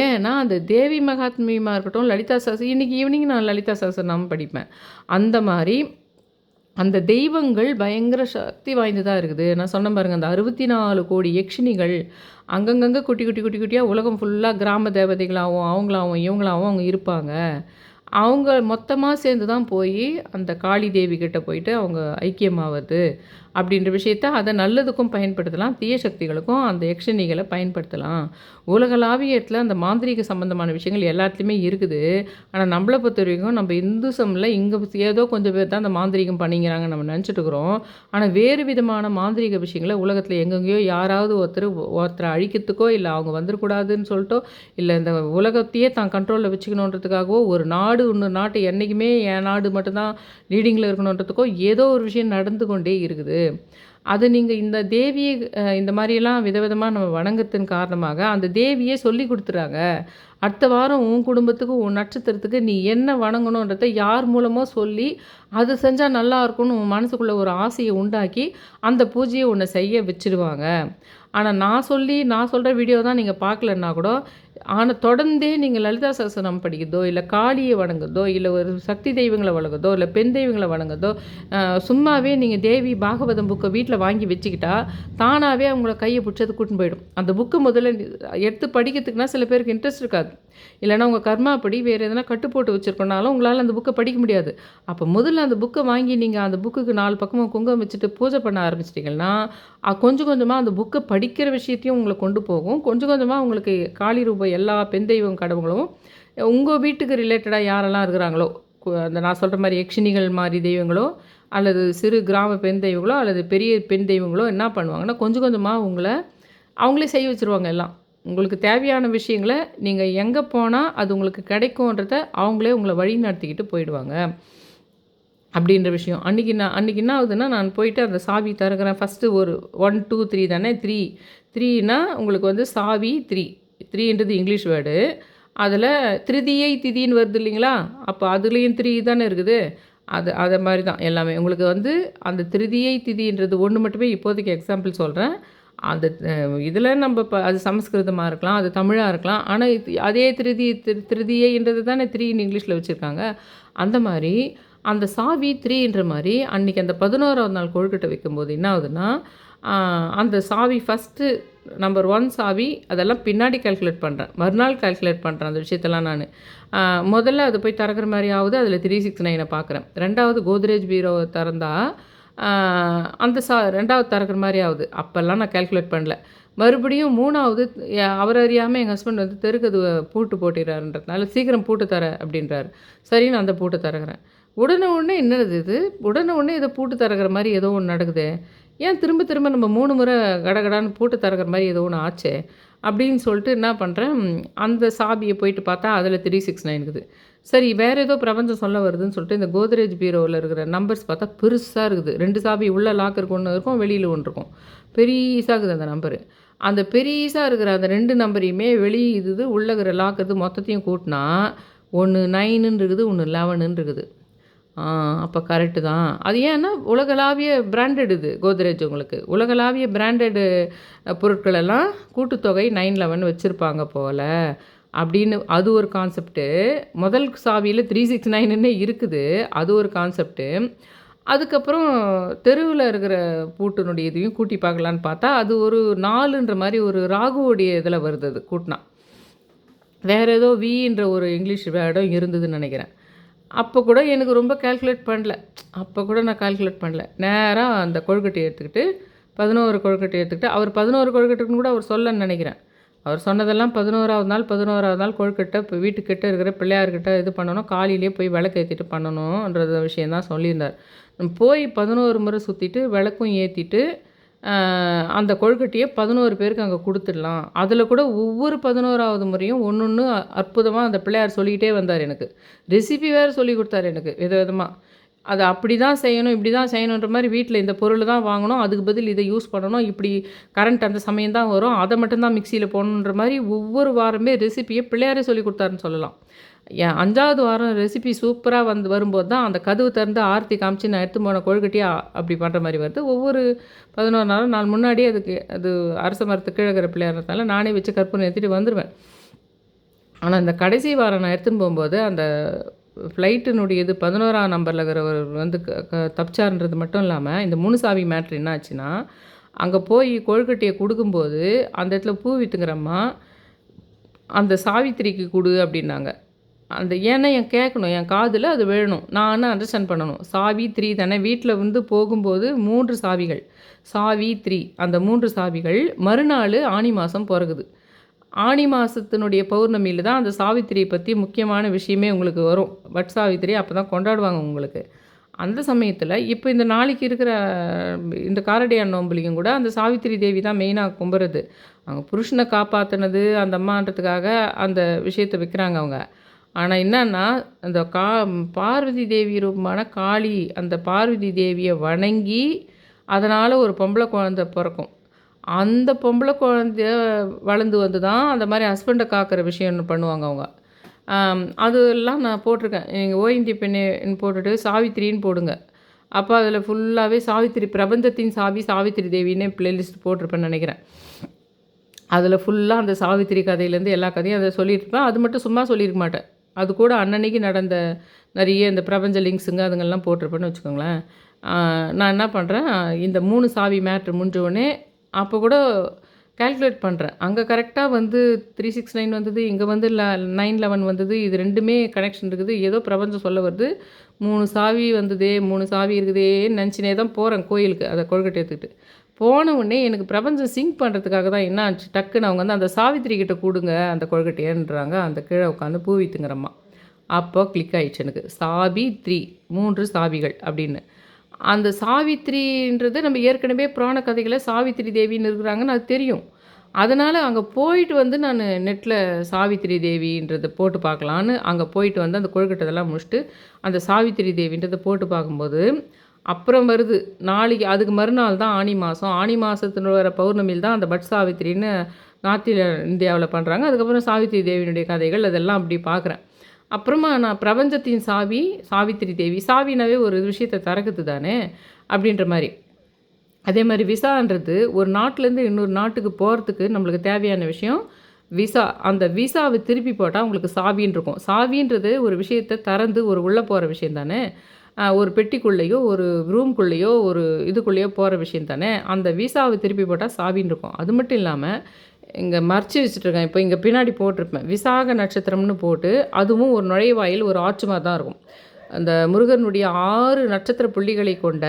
ஏன்னா அந்த தேவி மகாத்மியமாக இருக்கட்டும், லலிதா சஹஸ்ரம், இன்றைக்கி ஈவினிங் நான் லலிதா சஹஸ்ரநாமம் படிப்பேன். அந்த மாதிரி அந்த தெய்வங்கள் பயங்கர சக்தி வாய்ந்ததாக இருக்குது. நான் சொன்ன பாருங்கள், அந்த 64 கோடி யக்ஷினிகள் அங்கங்கங்கே குட்டியாக உலகம் ஃபுல்லாக கிராம தேவதைகளாகவும் அவங்களாகவும் இவங்களாகவும் அவங்க இருப்பாங்க. அவங்க மொத்தமாக சேர்ந்து தான் போய் அந்த காளி தேவி கிட்ட போயிட்டு அவங்க ஐக்கியமாவது அப்படின்ற விஷயத்த அதை நல்லதுக்கும் பயன்படுத்தலாம், தீய சக்திகளுக்கும் அந்த யக்ஷினிகளை பயன்படுத்தலாம். உலகளாவியத்தில் அந்த மாந்திரீக சம்மந்தமான விஷயங்கள் எல்லாத்துலேயுமே இருக்குது. ஆனால் நம்மளை பொறுத்த வரைக்கும் நம்ம இந்துசமில் இங்கே ஏதோ கொஞ்சம் பேர் தான் அந்த மாந்திரீகம் பண்ணிங்கிறாங்க நம்ம நினச்சிட்டு இருக்கிறோம். ஆனால் வேறு விதமான மாந்திரீக விஷயங்களை உலகத்தில் எங்கெங்கேயோ யாராவது ஒருத்தரை அழிக்கிறதுக்கோ இல்லை அவங்க வந்துடக்கூடாதுன்னு சொல்லிட்டோ இல்லை இந்த உலகத்தையே தான் கண்ட்ரோலில் வச்சுக்கணுன்றதுக்காகவோ ஒரு நாடு இன்னொரு நாட்டை என்றைக்குமே என் நாடு மட்டும்தான் லீடிங்கில் இருக்கணுன்றதுக்கோ ஏதோ ஒரு விஷயம் நடந்து கொண்டே இருக்குது. அது நீங்கள் இந்த தேவியை இந்த மாதிரியெல்லாம் விதவிதமாக நம்ம வணங்கத்தின் காரணமாக அந்த தேவியே சொல்லி கொடுத்துறாங்க. அடுத்த வாரம் உன் குடும்பத்துக்கு உன் நட்சத்திரத்துக்கு நீ என்ன வணங்கணுன்றதை யார் மூலமோ சொல்லி அது செஞ்சால் நல்லா இருக்கும்னு உன் மனசுக்குள்ளே ஒரு ஆசையை உண்டாக்கி அந்த பூஜையை உன்னை செய்ய வச்சுருவாங்க. ஆனால் நான் சொல்கிற வீடியோ தான் நீங்கள் பார்க்கலன்னா கூட, ஆனால் தொடர்ந்தே நீங்கள் லலிதா சஹஸ்ரநாமம் படிக்கிறதோ இல்லை காளியை வணங்குறதோ இல்லை ஒரு சக்தி தெய்வங்களை வணங்குறதோ இல்லை பெண் தெய்வங்களை வணங்குறதோ, சும்மாவே நீங்கள் தேவி பாகவதம் புக்கை வீட்டில் வாங்கி வச்சுக்கிட்டா தானாகவே அவங்கள கையை பிடிச்சது கூட்டின்னு போயிடும். அந்த புக்கு முதல்ல எடுத்து படிக்கிறதுக்குனா சில பேருக்கு இன்ட்ரெஸ்ட் இருக்காது, இல்லைனா உங்கள் கர்மாப்படி வேறு எதனா கட்டு போட்டு வச்சுருக்கோனாலும் உங்களால் அந்த புக்கை படிக்க முடியாது. அப்போ முதல்ல அந்த புக்கை வாங்கி நீங்கள் அந்த புக்குக்கு 4 பக்கமும் குங்குமம் வச்சுட்டு பூஜை பண்ண ஆரம்பிச்சிட்டிங்கன்னா கொஞ்சம் கொஞ்சமாக அந்த புக்கை படிக்கிற விஷயத்தையும் உங்களை கொண்டு போகும். கொஞ்சம் கொஞ்சமாக உங்களுக்கு காளி ரூபம் எல்லா பெண் தெய்வம் கடவுளும் உங்கள் வீட்டுக்கு ரிலேட்டடாக யாரெல்லாம் இருக்கிறாங்களோ, அந்த நான் சொல்கிற மாதிரி யக்ஷினிகள் மாதிரி தெய்வங்களோ அல்லது சிறு கிராம பெண் தெய்வங்களோ அல்லது பெரிய பெண் தெய்வங்களோ என்ன பண்ணுவாங்கன்னா கொஞ்சம் கொஞ்சமாக அவங்களே செய்ய வச்சுருவாங்க. எல்லாம் உங்களுக்கு தேவையான விஷயங்களை நீங்கள் எங்கே போனால் அது உங்களுக்கு கிடைக்கும்ன்றத அவங்களே உங்களை வழி நடத்திக்கிட்டு போயிடுவாங்க அப்படின்ற விஷயம். அன்றைக்கி என்ன ஆகுதுன்னா, நான் போயிட்டு அந்த சாவி திறக்கிறேன். ஃபஸ்ட்டு ஒரு 1 2 3 தானே, 3னா உங்களுக்கு வந்து சாவி 3ன்றது இங்கிலீஷ் வேர்டு. அதில் திருதியை திதின்னு வருது இல்லைங்களா, அப்போ அதுலேயும் 3 தானே இருக்குது. அதை மாதிரி தான் எல்லாமே உங்களுக்கு வந்து அந்த திருதியை திதின்றது ஒன்று மட்டுமே இப்போதைக்கு எக்ஸாம்பிள் சொல்கிறேன். அந்த இதில் நம்ம அது சமஸ்கிருதமாக இருக்கலாம், அது தமிழாக இருக்கலாம். ஆனால் அதே திருதியைன்றது தானே 3 இங்கிலீஷில் வச்சுருக்காங்க. அந்த மாதிரி அந்த சாவி 3ன்ற மாதிரி அன்றைக்கி அந்த 11ஆவது நாள் கொழுக்கட்டை வைக்கும்போது என்ன ஆகுதுன்னா, அந்த சாவி ஃபஸ்ட்டு நம்பர் 1 சாவி அதெல்லாம் பின்னாடி கால்குலேட் பண்ணுறேன். மறுநாள் கால்குலேட் பண்ணுறேன் அந்த விஷயத்தெல்லாம் நான். முதல்ல அது போய் திறக்கிற மாதிரி ஆகுது. அதில் 369 பார்க்குறேன். 2வது கோத்ரேஜ் பீரோவை திறந்தா அந்த 2வது திறக்கிற மாதிரி ஆகுது. அப்போல்லாம் நான் கால்குலேட் பண்ணல. மறுபடியும் 3வது அவர் அறியாமல் எங்கள் ஹஸ்பண்ட் வந்து தெருக்கதவை பூட்டு போட்டிடுறாருன்றதுனால சீக்கிரம் பூட்டு தர அப்படின்றாரு. சரின்னு அந்த பூட்டு திறக்கிறேன். உடனே என்னது இது? உடனே ஏதோ பூட்டு திறக்கிற மாதிரி ஏதோ ஒன்று நடக்குதே. ஏன் திரும்ப திரும்ப நம்ம 3 முறை கடகடான்னு பூட்டு திறக்கிற மாதிரி ஏதோ ஒன்று ஆச்சே அப்படின்னு சொல்லிட்டு என்ன பண்ணுறேன், அந்த சாவியை போயிட்டு பார்த்தா அதில் 369 இருக்குது. சரி வேறு ஏதோ பிரபஞ்சம் சொல்ல வருதுன்னு சொல்லிட்டு இந்த கோத்ரேஜ் பீரோவில் இருக்கிற நம்பர்ஸ் பார்த்தா பெருசாக இருக்குது. 2 சாவி உள்ள லாக்கருக்கு ஒன்று இருக்கும், வெளியில் ஒன்று இருக்கும். பெரியசாக இருக்குது அந்த நம்பரு. அந்த பெரியசாக இருக்கிற அந்த 2 நம்பரையுமே வெளியே இது உள்ளே இருக்கிற லாக்கருக்கு மொத்தத்தையும் கூட்டினா ஒன்று 9ன்னு இருக்குது, ஒன்று 11ன்னு இருக்குது. அப்போ கரெக்டு தான். அது ஏன்னா உலகளாவிய பிராண்டட் இது கோத்ரேஜ் உங்களுக்கு. உலகளாவிய பிராண்டடு பொருட்களெல்லாம் கூட்டுத்தொகை 911 வச்சுருப்பாங்க போல் அப்படின்னு அது ஒரு கான்செப்ட்டு. முதல் சாவியில் 369ன்னே இருக்குது, அது ஒரு கான்செப்ட்டு. அதுக்கப்புறம் தெருவில் இருக்கிற பூட்டினுடைய இதையும் கூட்டி பார்க்கலான்னு பார்த்தா அது ஒரு 4ன்ற மாதிரி ஒரு ராகுவோடைய இதில் வருது. அது கூட்டினா வேறு ஏதோ வின்ற ஒரு இங்கிலீஷ் வேர்டும் இருந்ததுன்னு நினைக்கிறேன். அப்போ கூட எனக்கு ரொம்ப கால்குலேட் பண்ணல. நேராக அந்த கொழுக்கட்டையை எடுத்துக்கிட்டு 11 கொழுக்கட்டை எடுத்துக்கிட்டு அவர் 11 கொழுக்கட்டைன்னு கூட அவர் சொல்லன்னு நினைக்கிறேன். அவர் சொன்னதெல்லாம் 11ஆவது நாள் கொழுக்கட்டை இப்போ வீட்டுக்கிட்ட இருக்கிற பிள்ளையார்கிட்ட இது பண்ணணும், காலையிலே போய் விளக்கு ஏற்றிட்டு பண்ணணுன்ற விஷயந்தான் சொல்லியிருந்தார். போய் 11 முறை சுற்றிட்டு விளக்கும் ஏற்றிட்டு அந்த கொழுக்கட்டையை 11 பேருக்கு அங்கே கொடுத்துடலாம். அதில் கூட ஒவ்வொரு 11ஆவது முறையும் ஒன்று அற்புதமாக அந்த பிள்ளையார் சொல்லிக்கிட்டே வந்தார். எனக்கு ரெசிபி வேறு சொல்லி கொடுத்தாரு எனக்கு விதவிதமாக. அதை அப்படி தான் செய்யணும், இப்படி தான் செய்யணுன்ற மாதிரி வீட்டில் இந்த பொருள் தான் வாங்கணும், அதுக்கு பதில் இதை யூஸ் பண்ணணும், இப்படி கரண்ட் அந்த சமயம் தான் வரும், அதை மட்டும்தான் மிக்சியில் போடணுன்ற மாதிரி ஒவ்வொரு வாரமே ரெசிபியை பிள்ளையாரே சொல்லி கொடுத்தாருன்னு சொல்லலாம். 5வது வாரம் ரெசிபி சூப்பராக வரும்போது தான் அந்த கதவு திறந்து ஆர்த்தி காமிச்சு நான் எடுத்து போன கொழுக்கட்டையாக அப்படி பண்ணுற மாதிரி வருது. ஒவ்வொரு 11 நாள் முன்னாடியே அது அரச மரத்து கீழகிற பிள்ளையாரனால நானே வச்சு கற்பூரம் ஏற்றிட்டு வந்துடுவேன். ஆனால் இந்த கடைசி வாரம் நான் எடுத்துன்னு போகும்போது அந்த ஃப்ளைட்டினுடைய இது 11ஆம் நம்பரில் இருக்கிறவர் வந்து தப்பிச்சாருன்றது மட்டும் இல்லாமல் இந்த 3 சாவி மேட்ரு என்ன ஆச்சுன்னா, அங்கே போய் கொழுக்கட்டையை கொடுக்கும்போது அந்த இடத்துல பூ விற்றுங்கிறம்மா அந்த சாவித்திரிக்கு கொடு அப்படின்னாங்க. ஏன்னா கேட்கணும், என் காதில் அது விழணும், நான் அண்டர்ஸ்டாண்ட் பண்ணணும். சாவி 3 தானே. வீட்டில் வந்து போகும்போது 3 சாவிகள், சாவி 3, அந்த 3 சாவிகள் மறுநாள் ஆனி மாதம் பிறகுது. ஆனி மாதத்தினுடைய பௌர்ணமியில் தான் அந்த சாவித்திரியை பற்றி முக்கியமான விஷயமே உங்களுக்கு வரும். வட் சாவித்திரி அப்போ தான் கொண்டாடுவாங்க உங்களுக்கு. அந்த சமயத்தில் இப்போ இந்த நாளைக்கு இருக்கிற இந்த காரடையான் நோம்புலியும் கூட அந்த சாவித்திரி தேவி தான் மெயினாக கும்புறது. அவங்க புருஷனை காப்பாற்றினது அந்த அம்மான்றதுக்காக அந்த விஷயத்தை வைக்கிறாங்க அவங்க. ஆனால் என்னன்னா அந்த பார்வதி தேவி ரூபமான காளி அந்த பார்வதி தேவியை வணங்கி அதனால் ஒரு பொம்பளை குழந்தை பிறக்கும். அந்த பொம்பளை குழந்தைய வளர்ந்து வந்து தான் அந்த மாதிரி ஹஸ்பண்டை காக்கிற விஷயம்னு பண்ணுவாங்க அவங்க. அதெல்லாம் நான் போட்டிருக்கேன். நீங்கள் ஓய்ந்தி பெண்ணேன்னு போட்டுட்டு சாவித்திரின்னு போடுங்க. அப்போ அதில் ஃபுல்லாகவே சாவித்திரி பிரபஞ்சத்தின் சாவி சாவித்திரி தேவின்னே ப்ளேலிஸ்ட் போட்டிருப்பேன்னு நினைக்கிறேன். அதில் ஃபுல்லாக அந்த சாவித்திரி கதையிலேருந்து எல்லா கதையும் அதை சொல்லியிருப்பேன். அது மட்டும் சும்மா சொல்லியிருக்க மாட்டேன். அது கூட அன்னன்னைக்கு நடந்த நிறைய இந்த பிரபஞ்ச லிங்க்ஸுங்க அதுங்கெல்லாம் போட்டிருப்பேன்னு வச்சுக்கோங்களேன். நான் என்ன பண்ணுறேன், இந்த 3 சாவி மேட்ரு முடிஞ்சோடனே அப்போ கூட கால்குலேட் பண்ணுறேன். அங்கே கரெக்டாக வந்து 369 வந்தது, இங்கே வந்து 911 வந்தது. இது 2மே கனெக்ஷன் இருக்குது. ஏதோ பிரபஞ்சம் சொல்ல வருது. 3 சாவி வந்ததே, 3 சாவி இருக்குதேன்னு நினச்சினே தான் போகிறேன் கோயிலுக்கு அதை கொழுக்கட்டை எடுத்துக்கிட்டு. போன உடனே எனக்கு பிரபஞ்சம் சிங்க் பண்ணுறதுக்காக தான் என்ன ஆச்சு, டக்குன்னு அவங்க வந்து அந்த சாவித்திரி கிட்ட கொடுங்க அந்த கொழுக்கட்டையன்றாங்க. அந்த கீழே உட்காந்து பூ வித்துங்கிறம்மா. அப்போ கிளிக் ஆகிடுச்சு எனக்கு. சாவி 3, 3 சாவிகள் அப்படின்னு. அந்த சாவித்திரின்றது நம்ம ஏற்கனவே புராண கதைகளை சாவித்திரி தேவின்னு இருக்கிறாங்கன்னு அது தெரியும். அதனால் அங்கே போயிட்டு வந்து நான் நெட்டில் சாவித்திரி தேவின்றதை போட்டு பார்க்கலான்னு அங்கே போயிட்டு வந்து அந்த கொழுக்கட்டை முடிச்சுட்டு அந்த சாவித்திரி தேவின்றதை போட்டு பார்க்கும்போது அப்புறம் வருது நாளைக்கு. அதுக்கு மறுநாள் தான் ஆனி மாதம். ஆனி மாதத்துல வர பௌர்ணமியில் தான் அந்த பட் சாவித்திரின்னு நார்த் இந்தியாவில் பண்ணுறாங்க. அதுக்கப்புறம் சாவித்திரி தேவியினுடைய கதைகள் அதெல்லாம் அப்படி பார்க்குறேன். அப்புறமா நான் பிரபஞ்சத்தின் சாவி சாவித்திரி தேவி. சாவினாவே ஒரு விஷயத்தை திறக்குது தானே அப்படின்ற மாதிரி. அதே மாதிரி விசான்றது ஒரு நாட்டிலேருந்து இன்னொரு நாட்டுக்கு போகிறதுக்கு நம்மளுக்கு தேவையான விஷயம் விசா. அந்த விசாவை திருப்பி போட்டால் உங்களுக்கு சாவின்னு இருக்கும். சாவின்றது ஒரு விஷயத்தை திறந்து ஒரு உள்ளே போகிற விஷயம் தானே. ஒரு பெட்டிக்குள்ளேயோ ஒரு ரூம்குள்ளேயோ ஒரு இதுக்குள்ளேயோ போகிற விஷயம் தானே. அந்த விசாவை திருப்பி போட்டால் சாவின்னு இருக்கும். அது மட்டும் இல்லாமல் இங்கே மறைச்சி வச்சுட்ருக்கேன். இப்போ இங்கே பின்னாடி போட்டிருப்பேன் விசாக நட்சத்திரம்னு போட்டு, அதுவும் ஒரு நுழைவாயில் ஒரு ஆர்ச் மாதிரி தான் இருக்கும். அந்த முருகனுடைய 6 நட்சத்திர புள்ளிகளை கொண்ட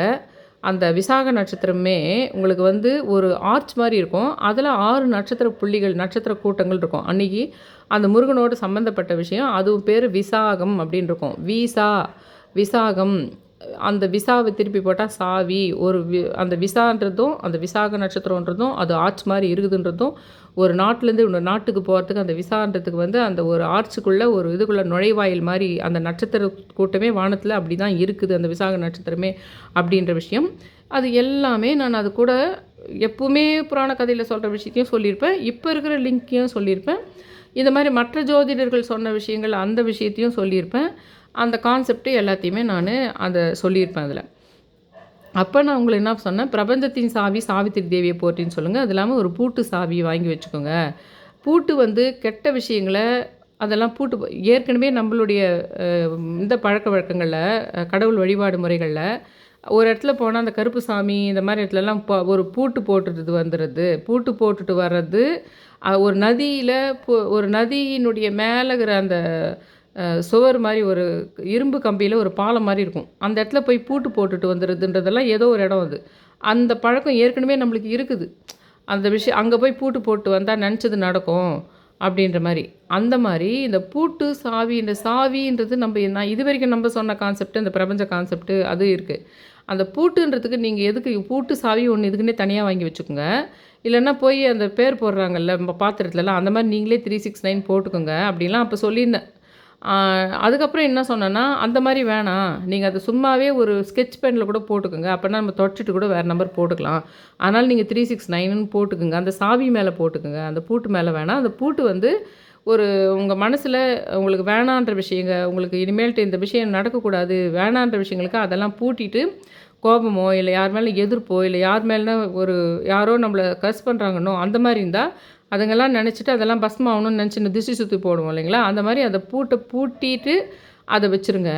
அந்த விசாக நட்சத்திரமே உங்களுக்கு வந்து ஒரு ஆர்ச் மாதிரி இருக்கும். அதில் 6 நட்சத்திர புள்ளிகள், நட்சத்திர கூட்டங்கள் இருக்கும். அன்றைக்கி அந்த முருகனோடு சம்மந்தப்பட்ட விஷயம். அதுவும் பேர் விசாகம் அப்படின்னு இருக்கும். விசாகம். அந்த விசாவை திருப்பி போட்டால் சாவி. அந்த விசான்றதும் அந்த விசாக நட்சத்திரன்றதும் அது ஆர்ச் மாதிரி இருக்குதுன்றதும் ஒரு நாட்டிலேருந்து இன்னொரு நாட்டுக்கு போகிறதுக்கு அந்த விசான்றதுக்கு வந்து அந்த ஒரு ஆர்ச்சுக்குள்ளே ஒரு இதுக்குள்ளே நுழைவாயில் மாதிரி அந்த நட்சத்திர கூட்டமே வானத்தில் அப்படி தான் இருக்குது, அந்த விசாக நட்சத்திரமே அப்படின்ற விஷயம். அது எல்லாமே நான் அது கூட எப்பவுமே புராண கதையில் சொல்கிற விஷயத்தையும் சொல்லியிருப்பேன், இப்போ இருக்கிற லிங்க்கையும் சொல்லியிருப்பேன், இந்த மாதிரி மற்ற ஜோதிடர்கள் சொன்ன விஷயங்கள் அந்த விஷயத்தையும் சொல்லியிருப்பேன். அந்த கான்செப்ட்டு எல்லாத்தையுமே நான் அதை சொல்லியிருப்பேன் அதில். அப்போ நான் உங்களை என்ன சொன்னேன், பிரபஞ்சத்தின் சாவி சாவித்திரி தேவியை போற்றின்னு சொல்லுங்கள். அது இல்லாமல் ஒரு பூட்டு சாவி வாங்கி வச்சுக்கோங்க. பூட்டு வந்து கெட்ட விஷயங்களை அதெல்லாம் ஏற்கனவே நம்மளுடைய இந்த பழக்க வழக்கங்களில் கடவுள் வழிபாடு முறைகளில் ஒரு இடத்துல போனால் அந்த கருப்பு சாமி இந்த மாதிரி இடத்துலலாம் ஒரு பூட்டு போட்டுட்டு வந்துடுறது, பூட்டு போட்டுட்டு வர்றது, ஒரு நதியில் ஒரு நதியினுடைய மேலேங்கிற அந்த சுவர் மாதிரி ஒரு இரும்பு கம்பியில் ஒரு பாலம் மாதிரி இருக்கும். அந்த இடத்துல போய் பூட்டு போட்டுட்டு வந்துடுறதுன்றதெல்லாம் ஏதோ ஒரு இடம் அது. அந்த பழக்கம் ஏற்கனவே நம்மளுக்கு இருக்குது. அந்த விஷயம் அங்கே போய் பூட்டு போட்டு வந்தால் நினச்சது நடக்கும் அப்படின்ற மாதிரி. அந்த மாதிரி இந்த பூட்டு சாவி, இந்த சாவின்றது நான் இது வரைக்கும் நம்ம சொன்ன கான்செப்ட், இந்த பிரபஞ்ச கான்செப்ட்டு அது இருக்குது. அந்த பூட்டுன்றதுக்கு நீங்கள் எதுக்கு பூட்டு சாவி ஒன்று இதுக்குன்னே தனியாக வாங்கி வச்சுக்கோங்க. இல்லைன்னா போய் அந்த பேர் போடுறாங்கல்ல பாத்திரத்துலலாம், அந்த மாதிரி நீங்களே 369 போட்டுக்கோங்க அப்படின்லாம் அப்போ சொல்லியிருந்தேன். அதுக்கப்புறம் என்ன சொன்னேன்னா, அந்த மாதிரி வேணாம், நீங்கள் அதை சும்மாவே ஒரு ஸ்கெட்ச் பெனில் கூட போட்டுக்கோங்க, அப்போனா நம்ம தொடச்சிட்டு கூட வேறு நம்பர் போட்டுக்கலாம். அதனால் நீங்கள் 369ன்னு போட்டுக்கோங்க, அந்த சாவி மேலே போட்டுக்கோங்க, அந்த பூட்டு மேலே வேணாம். அந்த பூட்டு வந்து ஒரு உங்கள் மனசில் உங்களுக்கு வேணான்ற விஷயங்க, உங்களுக்கு இனிமேல்ட்டு இந்த விஷயம் நடக்கக்கூடாது வேணான்ற விஷயங்களுக்கு அதெல்லாம் பூட்டிட்டு, கோபமோ இல்லை யார் மேலே எதிர்ப்போ இல்லை யார் மேலே யாரோ நம்மளை கர்ஸ் பண்ணுறாங்கன்னோ அந்த மாதிரி இருந்தால் அதுங்கெல்லாம் நினச்சிட்டு அதெல்லாம் பஸ்மம் ஆகணும்னு நினச்சி திசை சுற்றி போடுவோம் இல்லைங்களா, அந்த மாதிரி அதை பூட்டிட்டு அதை வச்சுருங்க.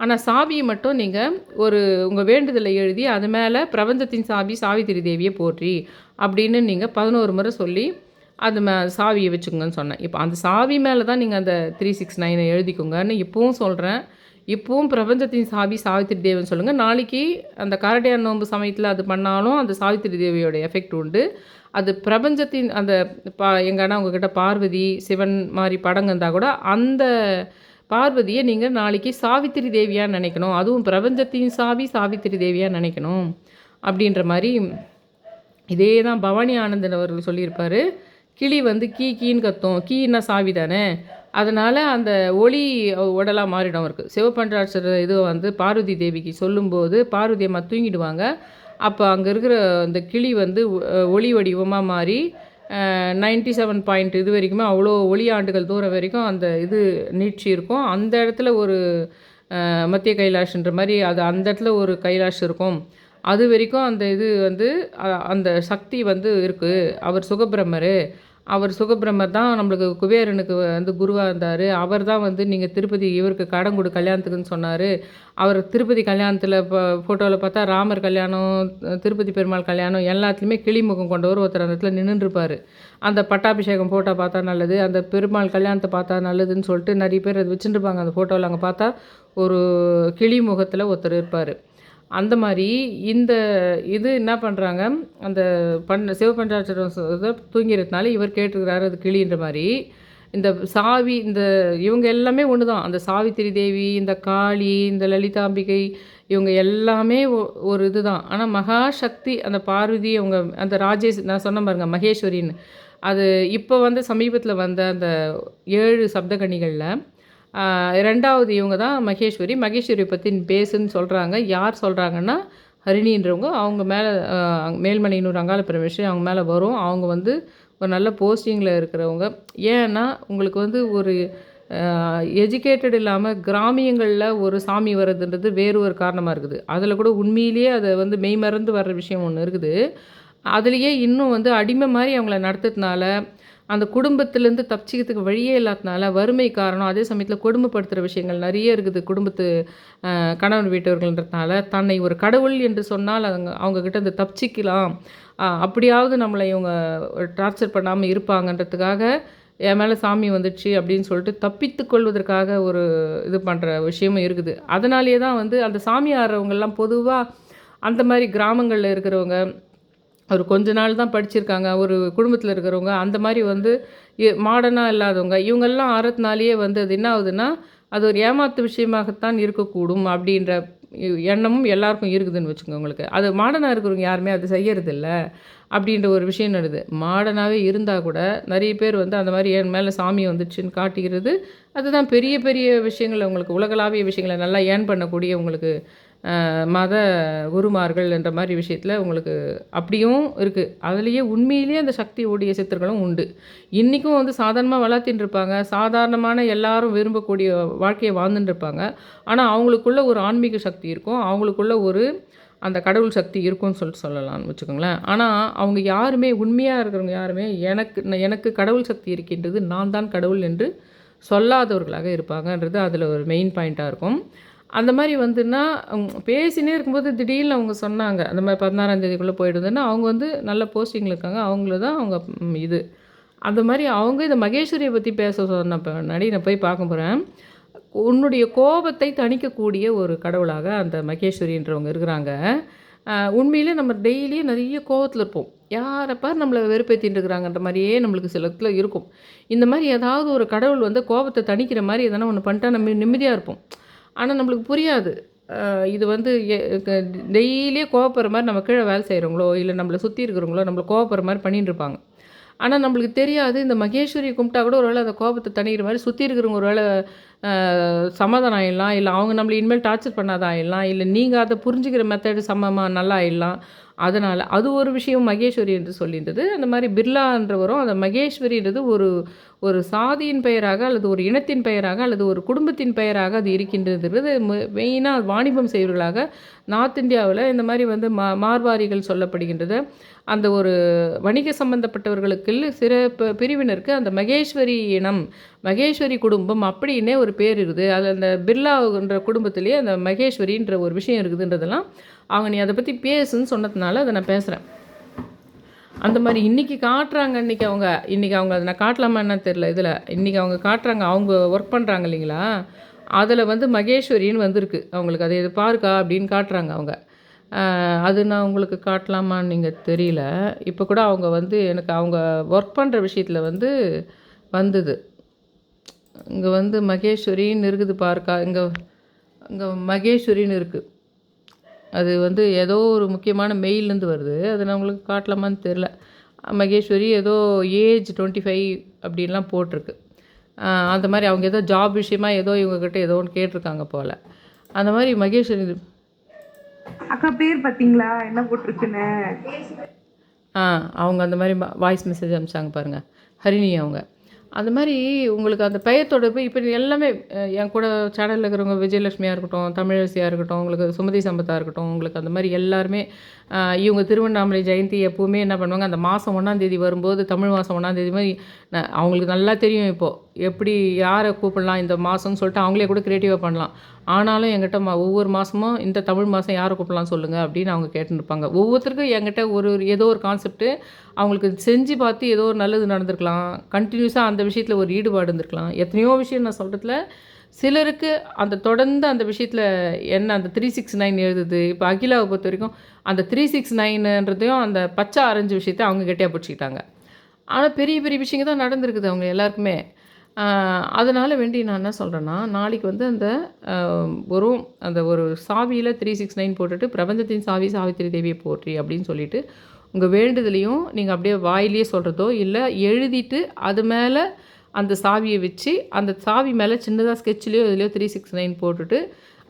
ஆனால் சாவியை மட்டும் நீங்கள் உங்கள் வேண்டுதலை எழுதி அது மேலே பிரபஞ்சத்தின் சாவி சாவித்திரி தேவியை போற்றி அப்படின்னு நீங்கள் 11 முறை சொல்லி அது சாவியை வச்சுக்கோங்கன்னு சொன்னேன். இப்போ அந்த சாவி மேலே தான் நீங்கள் அந்த 369 எழுதிக்கோங்கன்னு இப்போவும் சொல்கிறேன். இப்போவும் பிரபஞ்சத்தின் சாவி சாவித்திரி தேவின்னு சொல்லுங்கள். நாளைக்கு அந்த காரடையான் நோன்பு சமயத்தில் அது பண்ணாலும் அந்த சாவித்திரி தேவியோட எஃபெக்ட் உண்டு. அது பிரபஞ்சத்தின் அந்த எங்கன்னா உங்ககிட்ட பார்வதி சிவன் மாதிரி படங்க இருந்தால் கூட அந்த பார்வதியை நீங்கள் நாளைக்கு சாவித்திரி தேவியாக நினைக்கணும், அதுவும் பிரபஞ்சத்தின் சாவி சாவித்திரி தேவியாக நினைக்கணும் அப்படின்ற மாதிரி. இதே தான் பவானி ஆனந்தன் அவர்கள் சொல்லியிருப்பார். கிளி வந்து கீன்னு கத்தும், கீன்னா சாவி தானே, அதனால் அந்த ஒளி உடலாக மாறிடும் அவருக்கு. சிவபஞ்சாட்சர இது வந்து பார்வதி தேவிக்கு சொல்லும்போது பார்வதி அம்மா தூங்கிடுவாங்க. அப்போ அங்கே இருக்கிற அந்த கிளி வந்து ஒளி வடிவமாக மாறி 97 பாயிண்ட் இது வரைக்குமே அவ்வளோ ஒளி ஆண்டுகள் தூரம் வரைக்கும் அந்த இது நீட்சி இருக்கும். அந்த இடத்துல ஒரு மத்திய கைலாஷ்ன்ற மாதிரி அது அந்த இடத்துல ஒரு கைலாஷ் இருக்கும். அது வரைக்கும் அந்த இது வந்து அந்த சக்தி வந்து இருக்குது. அவர் சுகபிரம்மர் தான் நம்மளுக்கு குபேரனுக்கு வந்து குருவாக இருந்தார். அவர் தான் வந்து நீங்கள் திருப்பதி இவருக்கு கடன் கொடு கல்யாணத்துக்குன்னு சொன்னார். அவர் திருப்பதி கல்யாணத்தில் ஃபோட்டோவில் பார்த்தா ராமர் கல்யாணம், திருப்பதி பெருமாள் கல்யாணம் எல்லாத்துலேயுமே கிளிமுகம் கொண்டவர் ஒருத்தர் அந்த இடத்துல நின்றுருப்பார். அந்த பட்டாபிஷேகம் ஃபோட்டோ பார்த்தா நல்லது, அந்த பெருமாள் கல்யாணத்தை பார்த்தா நல்லதுன்னு சொல்லிட்டு நிறைய பேர் அது வச்சுருப்பாங்க. அந்த ஃபோட்டோவில் அங்கே பார்த்தா ஒரு கிளி முகத்தில் ஒருத்தர் இருப்பார். அந்த மாதிரி இது என்ன பண்ணுறாங்க, அந்த சிவபஞ்சாட்சரம் தூங்கிறதுனால இவர் கேட்டுருக்கிறாரு அது கிளின்ற மாதிரி. இந்த சாவி இவங்க எல்லாமே ஒன்று தான். அந்த சாவித்திரி தேவி, இந்த காளி, இந்த லலிதாம்பிகை, இவங்க எல்லாமே ஒரு இது தான். ஆனால் மகாசக்தி அந்த பார்வதி, அவங்க அந்த ராஜேஷ் நான் சொன்ன பாருங்க மகேஸ்வரின்னு, அது இப்போ வந்து சமீபத்தில் வந்த அந்த 7 சப்தகணிகளில் 2வது இவங்க தான் மகேஸ்வரியை பற்றி பேசுன்னு சொல்கிறாங்க. யார் சொல்கிறாங்கன்னா ஹரிணின்றவங்க. அவங்க மேலே மேல்மலையனூர் அங்காள பரமேஸ்வரி அவங்க மேலே வரும். அவங்க வந்து ஒரு நல்ல போஸ்டிங்கில் இருக்கிறவங்க. ஏன்னா உங்களுக்கு வந்து எஜுகேட்டட் இல்லாமல் கிராமியங்களில் ஒரு சாமி வர்றதுன்றது வேறு ஒரு காரணமாக இருக்குது. அதில் கூட உண்மையிலேயே அதை வந்து மெய்மறந்து வர்ற விஷயம் ஒன்று இருக்குது. அதுலேயே இன்னும் வந்து அடிமை மாதிரி அவங்கள நடத்துறதுனால, அந்த குடும்பத்திலேருந்து தப்பிச்சிக்கிறதுக்கு வழியே இல்லாதனால, வறுமை காரணம், அதே சமயத்தில் கொடுமைப்படுத்துகிற விஷயங்கள் நிறைய இருக்குது. குடும்பத்து கணவன் வீட்டவர்கள்ன்றதுனால, தன்னை ஒரு கடவுள் என்று சொன்னால் அவங்கக்கிட்ட இந்த தப்பிச்சிக்கலாம், அப்படியாவது நம்மளை இவங்க டார்ச்சர் பண்ணாமல் இருப்பாங்கன்றதுக்காக, என் மேலே சாமி வந்துடுச்சு அப்படின்னு சொல்லிட்டு தப்பித்து கொள்வதற்காக ஒரு இது பண்ணுற விஷயமும் இருக்குது. அதனாலேயே தான் வந்து அந்த சாமி ஆடுறவங்கெல்லாம் பொதுவாக அந்த மாதிரி கிராமங்களில் இருக்கிறவங்க, ஒரு கொஞ்ச நாள் தான் படிச்சிருக்காங்க, ஒரு குடும்பத்தில் இருக்கிறவங்க, அந்த மாதிரி வந்து மாடர்னாக இல்லாதவங்க, இவங்கெல்லாம் ஆறதுனாலேயே வந்து அது என்ன ஆகுதுன்னா, அது ஒரு ஏமாத்து விஷயமாகத்தான் இருக்கக்கூடும் அப்படின்ற எண்ணமும் எல்லாருக்கும் இருக்குதுன்னு வச்சுக்கோங்க உங்களுக்கு. அது மாடர்னாக இருக்கிறவங்க யாருமே அது செய்யறதில்ல அப்படின்ற ஒரு விஷயம் நடக்குது. மாடர்னாகவே இருந்தால் கூட நிறைய பேர் வந்து அந்த மாதிரி என் மேலே சாமி வந்துடுச்சுன்னு காட்டிக்கிறது, அதுதான் பெரிய பெரிய விஷயங்கள் உங்களுக்கு உலகளாவிய விஷயங்களை நல்லா ஏர்ன் பண்ணக்கூடிய உங்களுக்கு மத குருமார்கள் என்ற மாதிரி விஷயத்தில் உங்களுக்கு அப்படியும் இருக்குது. அதுலேயே உண்மையிலேயே அந்த சக்தி உடைய சித்தர்களும் உண்டு. இன்றைக்கும் வந்து சாதாரணமாக வளர்த்தின்னு இருப்பாங்க, சாதாரணமான எல்லாரும் விரும்பக்கூடிய வாழ்க்கையை வாழ்ந்துட்டு இருப்பாங்க. ஆனால் அவங்களுக்குள்ள ஒரு ஆன்மீக சக்தி இருக்கும், அவங்களுக்குள்ள ஒரு அந்த கடவுள் சக்தி இருக்கும்னு சொல்லிட்டு சொல்லலாம்னு வச்சுக்கோங்களேன். ஆனால் அவங்க யாருமே உண்மையாக இருக்கிறவங்க யாருமே எனக்கு கடவுள் சக்தி இருக்கின்றது, நான் தான் கடவுள் என்று சொல்லாதவர்களாக இருப்பாங்கன்றது அதில் ஒரு மெயின் பாயிண்ட்டாக இருக்கும். அந்த மாதிரி வந்துன்னா பேசினே இருக்கும்போது திடீர்னு அவங்க சொன்னாங்க, அந்த மாதிரி 16ஆம் தேதிக்குள்ளே போயிடுதுன்னா, அவங்க வந்து நல்ல போஸ்டிங்கில் இருக்காங்க, அவங்கள தான் அவங்க இது அந்த மாதிரி அவங்க இந்த மகேஸ்வரியை பற்றி பேச சொன்னப்போ முன்னாடி நான் போய் பார்க்க போகிறேன். உன்னுடைய கோபத்தை தணிக்கக்கூடிய ஒரு கடவுளாக அந்த மகேஸ்வரின்றவங்க இருக்கிறாங்க. உண்மையிலே நம்ம டெய்லியும் நிறைய கோவத்தில் இருப்போம், யாரப்பா நம்மளை வெறுப்பேற்றின்னு இருக்கிறாங்கன்ற மாதிரியே நம்மளுக்கு சில இடத்துல இருக்கும். இந்த மாதிரி ஏதாவது ஒரு கடவுள் வந்து கோபத்தை தணிக்கிற மாதிரி எதனா ஒன்று பண்ணிட்டா நம்ம நிம்மதியாக இருப்போம். ஆனால் நம்மளுக்கு புரியாது. இது வந்து டெய்லியே கோவப்படுற மாதிரி நம்ம கீழே வேலை செய்கிறவங்களோ, இல்லை நம்மளை சுற்றி இருக்கிறவங்களோ நம்மளை கோவப்படுற மாதிரி பண்ணின்னு இருப்பாங்க. ஆனால் நம்மளுக்கு தெரியாது, இந்த மகேஸ்வரியை கும்பிட்டா கூட ஒரு வேளை அந்த கோபத்தை தணிக்கிற மாதிரி சுற்றி இருக்கிறவங்க ஒரு வேளை சமாதானம் ஆகிடலாம், இல்லை அவங்க நம்மளை இனிமேல் டார்ச்சர் பண்ணாத ஆகிடலாம், இல்லை நீங்கள் அதை புரிஞ்சுக்கிற மெத்தடு சமமாக நல்லா ஆகிடலாம். அதனால் அது ஒரு விஷயம் மகேஸ்வரி என்று சொல்லின்றது. அந்த மாதிரி பிர்லான்றவரும் அந்த மகேஸ்வரின்றது ஒரு ஒரு சாதியின் பெயராக அல்லது ஒரு இனத்தின் பெயராக அல்லது ஒரு குடும்பத்தின் பெயராக அது இருக்கின்றது. மெயினாக வாணிபம் செய்வர்களாக நார்த் இந்தியாவில் இந்த மாதிரி வந்து மார்வாரிகள் சொல்லப்படுகின்றது. அந்த ஒரு வணிக சம்பந்தப்பட்டவர்களுக்கு சில பிரிவினருக்கு அந்த மகேஸ்வரி இனம், மகேஸ்வரி குடும்பம் அப்படின்னே ஒரு பேர் இருக்குது. அதில் அந்த பிர்லான்ற குடும்பத்திலேயே அந்த மகேஸ்வரின்ற ஒரு விஷயம் இருக்குதுன்றதெல்லாம் அவங்க நீ அதை பற்றி பேசுன்னு சொன்னதுனால அதை நான் பேசுகிறேன். அந்த மாதிரி இன்றைக்கி காட்டுறாங்க, இன்றைக்கி அவங்க அதை நான் காட்டலாமா என்ன தெரில. இதில் இன்றைக்கி அவங்க காட்டுறாங்க, அவங்க ஒர்க் பண்ணுறாங்க இல்லைங்களா, அதில் வந்து மகேஸ்வரின்னு வந்திருக்கு அவங்களுக்கு. அதை இது பாருக்கா அப்படின்னு காட்டுறாங்க அவங்க. அது நான் உங்களுக்கு காட்டலாமான்னு நீங்கள் தெரியல. இப்போ கூட அவங்க வந்து எனக்கு அவங்க ஒர்க் பண்ணுற விஷயத்தில் வந்து வந்தது. இங்கே வந்து மகேஸ்வரின்னு இருக்குது பாருக்கா, இங்கே இங்கே மகேஸ்வரின்னு இருக்குது. அது வந்து ஏதோ ஒரு முக்கியமான மெயிலேருந்து வருது, அதை நான் உங்களுக்கு காட்டலாமான்னு தெரில. மகேஸ்வரி ஏதோ ஏஜ் 25 அப்படின்லாம் போட்டிருக்கு. அந்த மாதிரி அவங்க ஏதோ ஜாப் விஷயமா ஏதோ இவங்கக்கிட்ட ஏதோ ஒன்று கேட்டிருக்காங்க போல். அந்த மாதிரி மகேஸ்வரி அக்கா பேர் பார்த்தீங்களா என்ன போட்டிருக்குன்னு. அவங்க அந்த மாதிரி வாய்ஸ் மெசேஜ் அனுப்பிச்சாங்க பாருங்கள், ஹரிணி அவங்க. அந்த மாதிரி உங்களுக்கு அந்த பெயர் தொடர்பு இப்போ எல்லாமே என் கூட சேனலில் இருக்கிறவங்க விஜயலட்சுமியாக இருக்கட்டும், தமிழரசியாக இருக்கட்டும், உங்களுக்கு சுமதி சம்பத்தாக இருக்கட்டும், உங்களுக்கு அந்த மாதிரி எல்லாருமே இவங்க திருவண்ணாமலை ஜெயந்தி எப்போவுமே என்ன பண்ணுவாங்க, அந்த மாதம் 1ஆம் தேதி வரும்போது தமிழ் மாதம் 1ஆம் தேதி மாதிரி அவங்களுக்கு நல்லா தெரியும் இப்போது எப்படி யாரை கூப்பிடலாம் இந்த மாதம்னு சொல்லிட்டு அவங்களே கூட க்ரியேட்டிவாக பண்ணலாம். ஆனாலும் என்கிட்ட ஒவ்வொரு மாதமும் இந்த தமிழ் மாதம் யாரை கூப்பிடலாம் சொல்லுங்கள் அப்படின்னு அவங்க கேட்டுருப்பாங்க. ஒவ்வொருத்தருக்கும் என்கிட்ட ஏதோ ஒரு கான்செப்ட்டு அவங்களுக்கு செஞ்சு பார்த்து ஏதோ ஒரு நல்லது நடந்திருக்கலாம், கண்டினியூஸாக அந்த விஷயத்தில் ஒரு ஈடுபாடு இருந்திருக்கலாம். எத்தனையோ விஷயம் நான் சொல்கிறதுல சிலருக்கு அந்த தொடர்ந்து அந்த விஷயத்தில் என்ன அந்த 369 எழுதுது. இப்போ அகிலாவை பொறுத்த வரைக்கும் அந்த 369ன்றதையும் அந்த பச்சை ஆரஞ்சு விஷயத்தை அவங்க கெட்டியாக பிடிச்சிக்கிட்டாங்க. ஆனால் பெரிய பெரிய விஷயங்கள் தான் நடந்திருக்குது அவங்க எல்லாருக்குமே. அதனால் வேண்டி நான் என்ன சொல்கிறேன்னா, நாளைக்கு வந்து அந்த ஒரு சாவியில் 369 போட்டுட்டு பிரபஞ்சத்தின் சாவி சாவித்திரி தேவியை போற்றி அப்படின்னு சொல்லிவிட்டு உங்கள் வேண்டுதலையும் நீங்கள் அப்படியே வாயிலேயே சொல்கிறதோ இல்லை எழுதிட்டு அது மேலே அந்த சாவியை வச்சு அந்த சாவி மேலே சின்னதாக ஸ்கெட்ச்லேயோ இதுலையோ 369 போட்டுட்டு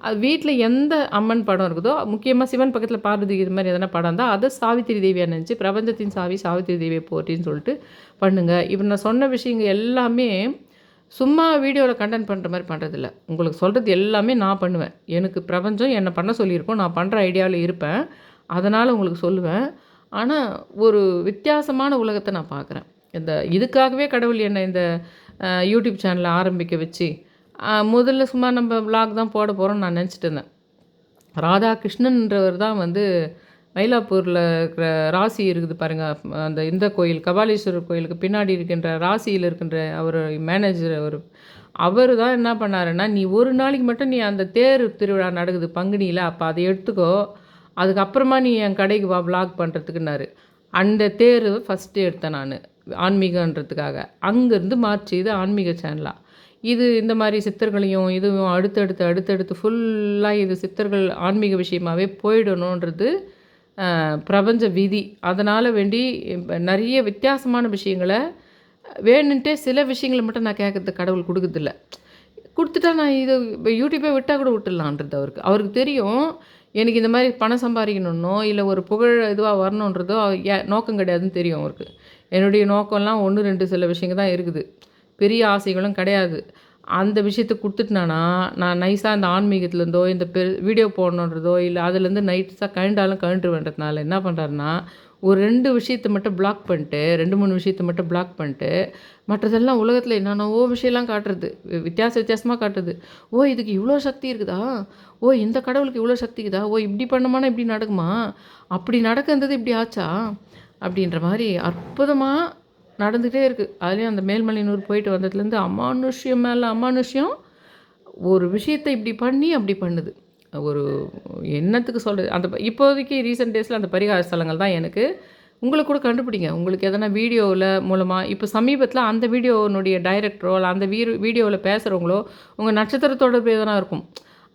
அது வீட்டில் எந்த அம்மன் படம் இருக்குதோ, முக்கியமாக சிவன் பக்கத்தில் பார்வதி இது மாதிரி எதனா படம் இருந்தால் அதை சாவித்திரி தேவியாக நினச்சி பிரபஞ்சத்தின் சாவி சாவித்திரி தேவியை போற்றின்னு சொல்லிட்டு பண்ணுங்கள். இப்போ நான் சொன்ன விஷயங்கள் எல்லாமே சும்மா வீடியோவில் கண்டென்ட் பண்ணுற மாதிரி பண்ணுறதில்ல. உங்களுக்கு சொல்கிறது எல்லாமே நான் பண்ணுவேன். எனக்கு பிரபஞ்சம் என்ன பண்ண சொல்லியிருக்கோம். நான் பண்ணுற ஐடியாவில் இருப்பேன். அதனால் உங்களுக்கு சொல்லுவேன். ஆனால் ஒரு வித்தியாசமான உலகத்தை நான் பார்க்குறேன். இதுக்காகவே கடவுள் என்னை இந்த யூடியூப் சேனலை ஆரம்பிக்க வச்சு முதல்ல சும்மா நம்ம விலாக் தான் போட போகிறோம்னு நான் நினச்சிட்டு இருந்தேன். ராதாகிருஷ்ணன்றவர் தான் வந்து மயிலாப்பூரில் இருக்கிற ராசி இருக்குது பாருங்கள், இந்த கோயில் கபாலீஸ்வரர் கோயிலுக்கு பின்னாடி இருக்கின்ற ராசியில் இருக்கின்ற அவர் மேனேஜர் அவர் தான் என்ன பண்ணாருன்னா, நீ ஒரு நாளைக்கு மட்டும் நீ அந்த தேர் திருவிழா நடக்குது பங்குனியில், அப்போ அதை எடுத்துக்கோ, அதுக்கப்புறமா நீ என் கடைக்கு வா விலாக் பண்ணுறதுக்குன்னாரு. அந்த தேர் ஃபஸ்ட்டு எடுத்தேன் நான் ஆன்மீகன்றதுக்காக. அங்கேருந்து மாற்றி இது ஆன்மீக சேனலாக. இது இந்த மாதிரி சித்தர்களையும் இதுவும் அடுத்தடுத்து ஃபுல்லாக இது சித்தர்கள் ஆன்மீக விஷயமாகவே போயிடணுன்றது பிரபஞ்ச விதி. அதனால் வேண்டி நிறைய வித்தியாசமான விஷயங்களை வேணுன்ட்டே சில விஷயங்களை மட்டும் நான் கேட்குறது கடவுள் கொடுக்குறதில்ல. கொடுத்துட்டா நான் இது யூடியூப்பே விட்டால் கூட விட்டுடலான்றது அவருக்கு தெரியும். எனக்கு இந்த மாதிரி பணம் சம்பாதிக்கணுன்னோ இல்லை ஒரு புகழ் இதுவாக வரணுன்றதோ நோக்கம் கிடையாதுன்னு தெரியும் அவருக்கு. என்னுடைய நோக்கம்லாம் 1-2 சில விஷயங்கள் தான் இருக்குது, பெரிய ஆசைகளும் கிடையாது. அந்த விஷயத்தை கொடுத்துட்டுனானா நான் நைஸாக இந்த ஆன்மீகத்துலேருந்தோ இந்த வீடியோ போடணுன்றதோ இல்லை அதுலேருந்து நைட்ஸாக கழண்டுருவேன்றதுனால என்ன பண்ணுறாருன்னா, ஒரு 2 விஷயத்தை மட்டும் பிளாக் பண்ணிட்டு 2-3 விஷயத்தை மட்டும் பிளாக் பண்ணிட்டு மற்றதெல்லாம் உலகத்தில் என்னென்னவோ விஷயம்லாம் காட்டுறது, வித்தியாசமாக காட்டுறது. ஓ இதுக்கு இவ்வளோ சக்தி இருக்குதா, ஓ இந்த கடவுளுக்கு இவ்வளோ சக்தி இருக்குதா, ஓ இப்படி பண்ணோமானா இப்படி நடக்குமா, அப்படி நடக்கிறது இப்படி ஆச்சா அப்படின்ற மாதிரி அற்புதமாக நடந்துகிட்டே இருக்குது. அதுலேயும் அந்த மேல்மலையனூர் போயிட்டு வந்ததுலேருந்து அமானுஷ்யம் மேலே அமானுஷ்யம் ஒரு விஷயத்தை இப்படி பண்ணி அப்படி பண்ணுது. ஒரு என்னத்துக்கு சொல்கிறது, இப்போதைக்கு ரீசெண்ட் டேஸில் அந்த பரிகார ஸ்தலங்கள் தான் எனக்கு. உங்களுக்கு கூட கண்டுபிடிங்க, உங்களுக்கு எதனா வீடியோவில் மூலமாக இப்போ சமீபத்தில் அந்த வீடியோனுடைய டைரக்டரோ இல்லை அந்த வீடியோவில் பேசுகிறவங்களோ உங்கள் நட்சத்திர தொடர்பு எதனா இருக்கும்,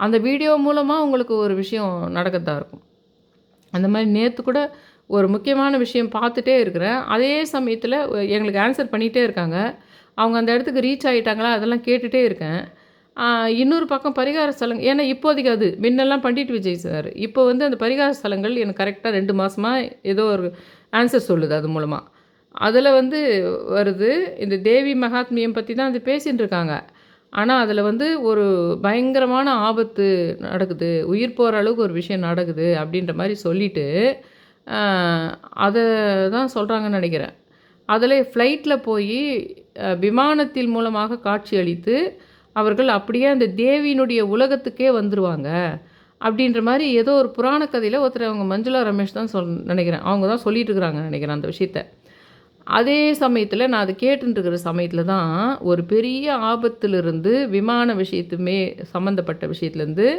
அந்த வீடியோ மூலமாக உங்களுக்கு ஒரு விஷயம் நடக்கிறதா இருக்கும். அந்த மாதிரி நேற்று கூட ஒரு முக்கியமான விஷயம் பார்த்துட்டே இருக்கிறேன். அதே சமயத்தில் எங்களுக்கு ஆன்சர் பண்ணிகிட்டே இருக்காங்க. அவங்க அந்த இடத்துக்கு ரீச் ஆகிட்டாங்களா அதெல்லாம் கேட்டுகிட்டே இருக்கேன். இன்னொரு பக்கம் பரிகார ஸ்தலங்கள், ஏன்னா இப்போதைக்கு அது முன்னெல்லாம் பண்டிட் விஜய் சார், இப்போ வந்து அந்த பரிகார ஸ்தலங்கள் எனக்கு கரெக்டாக 2 மாதமாக ஏதோ ஒரு ஆன்சர் சொல்லுது. அது மூலமாக அதில் வந்து வருது. இந்த தேவி மகாத்மியம் பற்றி தான் அது பேசிகிட்டு இருக்காங்க. ஆனால் அதில் வந்து ஒரு பயங்கரமான ஆபத்து நடக்குது, உயிர் போகிற அளவுக்கு ஒரு விஷயம் நடக்குது அப்படின்ற மாதிரி சொல்லிவிட்டு அதை தான் சொல்கிறாங்கன்னு நினைக்கிறேன். அதில் ஃப்ளைட்டில் போய் விமானத்தின் மூலமாக காட்சி அளித்து அவர்கள் அப்படியே அந்த தேவியினுடைய உலகத்துக்கே வந்துடுவாங்க அப்படின்ற மாதிரி ஏதோ ஒரு புராண கதையில் ஒருத்தர் அவங்க மஞ்சுளா ரமேஷ் தான் நினைக்கிறேன், அவங்க தான் சொல்லிட்டு இருக்கிறாங்க நினைக்கிறேன் அந்த விஷயத்த. அதே சமயத்தில் நான் அதை கேட்டுருக்கிற சமயத்தில் தான் ஒரு பெரிய ஆபத்திலிருந்து விமான விஷயத்துமே சம்மந்தப்பட்ட விஷயத்துலேருந்து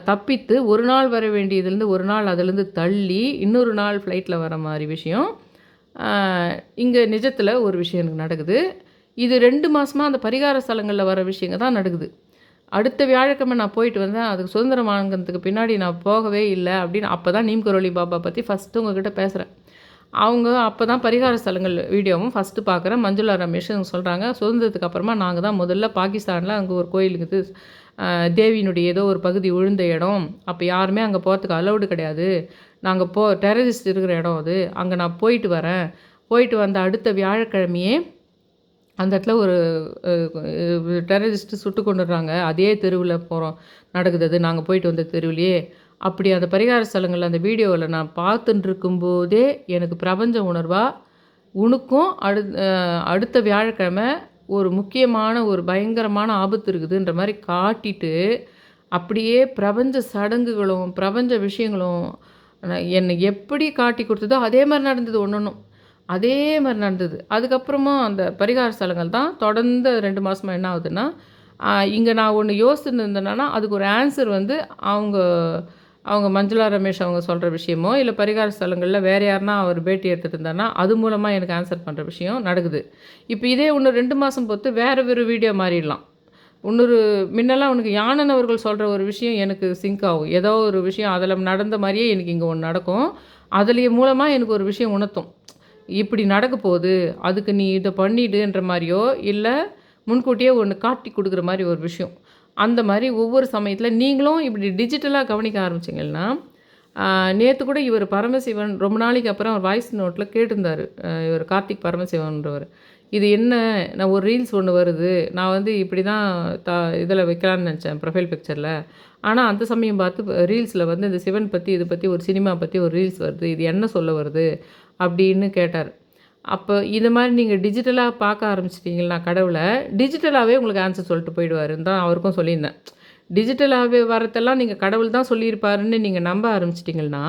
தப்பித்து ஒரு நாள் வர வேண்டியதுலேருந்து ஒரு நாள் அதிலேருந்து தள்ளி இன்னொரு நாள் ஃப்ளைட்டில் வர மாதிரி விஷயம் இங்கே நிஜத்தில் ஒரு விஷயம் எனக்கு நடக்குது. இது 2 மாதமாக அந்த பரிகார ஸ்தலங்களில் வர விஷயங்கள் தான் நடக்குது. அடுத்த வியாழக்கிழமை நான் போயிட்டு வந்தேன். அதுக்கு சுதந்திரம் வாங்கினதுக்கு பின்னாடி நான் போகவே இல்லை அப்படின்னு அப்போ தான் நீம் கரோலி பாபா பற்றி ஃபஸ்ட்டு உங்ககிட்ட பேசுகிறேன். அவங்க அப்போ தான் பரிகார ஸ்தலங்கள் வீடியோவும் ஃபஸ்ட்டு பார்க்குறேன். மஞ்சுளா ரமேஷ் சொல்கிறாங்க, சுதந்திரத்துக்கு அப்புறமா நாங்கள் தான் முதல்ல பாகிஸ்தானில் அங்கே ஒரு கோயிலுக்கு தேவியினுடைய ஏதோ ஒரு பகுதி விழுந்த இடம், அப்போ யாருமே அங்கே போகிறதுக்கு அலௌடு கிடையாது, நாங்கள் டெரரிஸ்ட் இருக்கிற இடம் அது, அங்கே நான் போயிட்டு வரேன். போயிட்டு வந்த அடுத்த வியாழக்கிழமையே அந்த இடத்துல ஒரு டெரரிஸ்ட்டு சுட்டு கொண்டுடுறாங்க. அதே தெருவில் நடக்குது அது, நாங்கள் போயிட்டு வந்த தெருவிலையே. அப்படி அந்த பரிகார ஸ்தலங்களில் அந்த வீடியோவில் நான் பார்த்துட்டு இருக்கும்போதே எனக்கு பிரபஞ்ச உணர்வாக உனக்கும் அடுத்த வியாழக்கிழமை ஒரு முக்கியமான ஒரு பயங்கரமான ஆபத்து இருக்குதுன்ற மாதிரி காட்டிட்டு அப்படியே பிரபஞ்ச சடங்குகளும் பிரபஞ்ச விஷயங்களும் என்னை எப்படி காட்டி கொடுத்ததோ அதே மாதிரி நடந்தது. ஒன்றும் அதே மாதிரி நடந்தது. அதுக்கப்புறமா அந்த பரிகார ஸ்தலங்கள் தான் தொடர்ந்து 2 மாதமாக என்ன ஆகுதுன்னா, இங்கே நான் ஒன்று யோசிச்சுன்னு இருந்தேன்னா அதுக்கு ஒரு ஆன்சர் வந்து அவங்க மஞ்சுளா ரமேஷ் அவங்க சொல்கிற விஷயமோ இல்லை பரிகார ஸ்தலங்களில் வேறு யாருன்னா அவர் பேட்டி எடுத்துகிட்டு இருந்தாருன்னா அது மூலமாக எனக்கு ஆன்சர் பண்ணுற விஷயம் நடக்குது. இப்போ இதே இன்னும் 2 மாதம் பொறுத்து வேறு வீடியோ மாறிடலாம். முன்னெல்லாம் உனக்கு யானன் அவர்கள் சொல்கிற ஒரு விஷயம் எனக்கு சிங்க் ஆகும். ஏதோ ஒரு விஷயம் அதில் நடந்த மாதிரியே எனக்கு இங்கே ஒன்று நடக்கும். அதுலேயே மூலமாக எனக்கு ஒரு விஷயம் உணர்த்தும், இப்படி நடக்க போகுது, அதுக்கு நீ இதை பண்ணிடுன்ற மாதிரியோ இல்லை முன்கூட்டியே ஒன்று காட்டி கொடுக்குற மாதிரி ஒரு விஷயம். அந்த மாதிரி ஒவ்வொரு சமயத்தில் நீங்களும் இப்படி டிஜிட்டலாக கவனிக்க ஆரம்பிச்சிங்கன்னா, நேற்று கூட இவர் பரமசிவன் ரொம்ப நாளைக்கு அப்புறம் அவர் வாய்ஸ் நோட்டில் கேட்டிருந்தார். இவர் கார்த்திக் பரமசிவன்றவர் இது என்ன, நான் ஒரு ரீல்ஸ் ஒன்று வருது, நான் வந்து இப்படி தான் இதில் வைக்கலான்னு நினச்சேன் ப்ரொஃபைல் பிக்சரில். ஆனால் அந்த சமயம் பார்த்து ரீல்ஸில் வந்து இந்த சிவன் பற்றி இதை பற்றி ஒரு சினிமா பற்றி ஒரு ரீல்ஸ் வருது, இது என்ன சொல்ல வருது அப்படின்னு கேட்டார். அப்போ இது மாதிரி நீங்கள் டிஜிட்டலாக பார்க்க ஆரம்பிச்சிட்டிங்கன்னா கடவுளை, டிஜிட்டலாகவே உங்களுக்கு ஆன்சர் சொல்லிட்டு போயிடுவாருன்னு தான் அவருக்கும் சொல்லியிருந்தேன். டிஜிட்டலாகவே வரத்தெல்லாம் நீங்கள் கடவுள் தான் சொல்லியிருப்பாருன்னு நீங்கள் நம்ப ஆரம்பிச்சிட்டிங்கன்னா,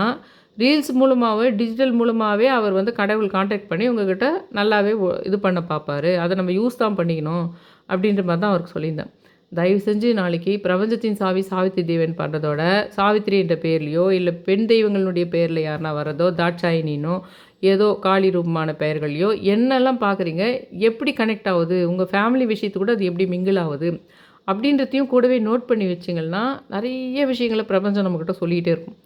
ரீல்ஸ் மூலமாகவே டிஜிட்டல் மூலமாகவே அவர் வந்து கடவுள் கான்டாக்ட் பண்ணி உங்ககிட்ட நல்லாவே இது பண்ண பார்ப்பாரு. அதை நம்ம யூஸ் தான் பண்ணிக்கணும் அப்படின்ற மாதிரி தான் அவருக்கு சொல்லியிருந்தேன். தயவு செஞ்சு நாளைக்கு பிரபஞ்சத்தின் சாவி சாவித்திரி தேவன் பண்ணுறதோட, சாவித்திரி என்ற பேர்லையோ இல்லை பெண் தெய்வங்களுடைய பேரில் யாருனா வர்றதோ, தாட்சாயினினோ ஏதோ காளி ரூபமான பெயர்களையோ என்னெல்லாம் பார்க்குறீங்க, எப்படி கனெக்ட் ஆகுது, உங்கள் ஃபேமிலி விஷயத்து கூட அது எப்படி மிங்கிள் ஆகுது அப்படின்றதையும் கூடவே நோட் பண்ணி வச்சிங்கன்னா நிறைய விஷயங்களை பிரபஞ்சம் நம்மக்கிட்ட சொல்லிகிட்டே இருக்கும்.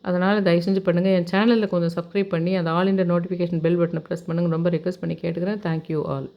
அதனால் தயவு செஞ்சு பண்ணுங்கள். என் சேனலில் கொஞ்சம் சப்ஸ்கிரைப் பண்ணி அந்த ஆல் இண்டியா நோட்டிஃபிகேஷன் பெல் பட்டனை ப்ரெஸ் பண்ணுங்கள். ரொம்ப ரிக்வெஸ்ட் பண்ணி கேட்டுக்கிறேன். Thank you all.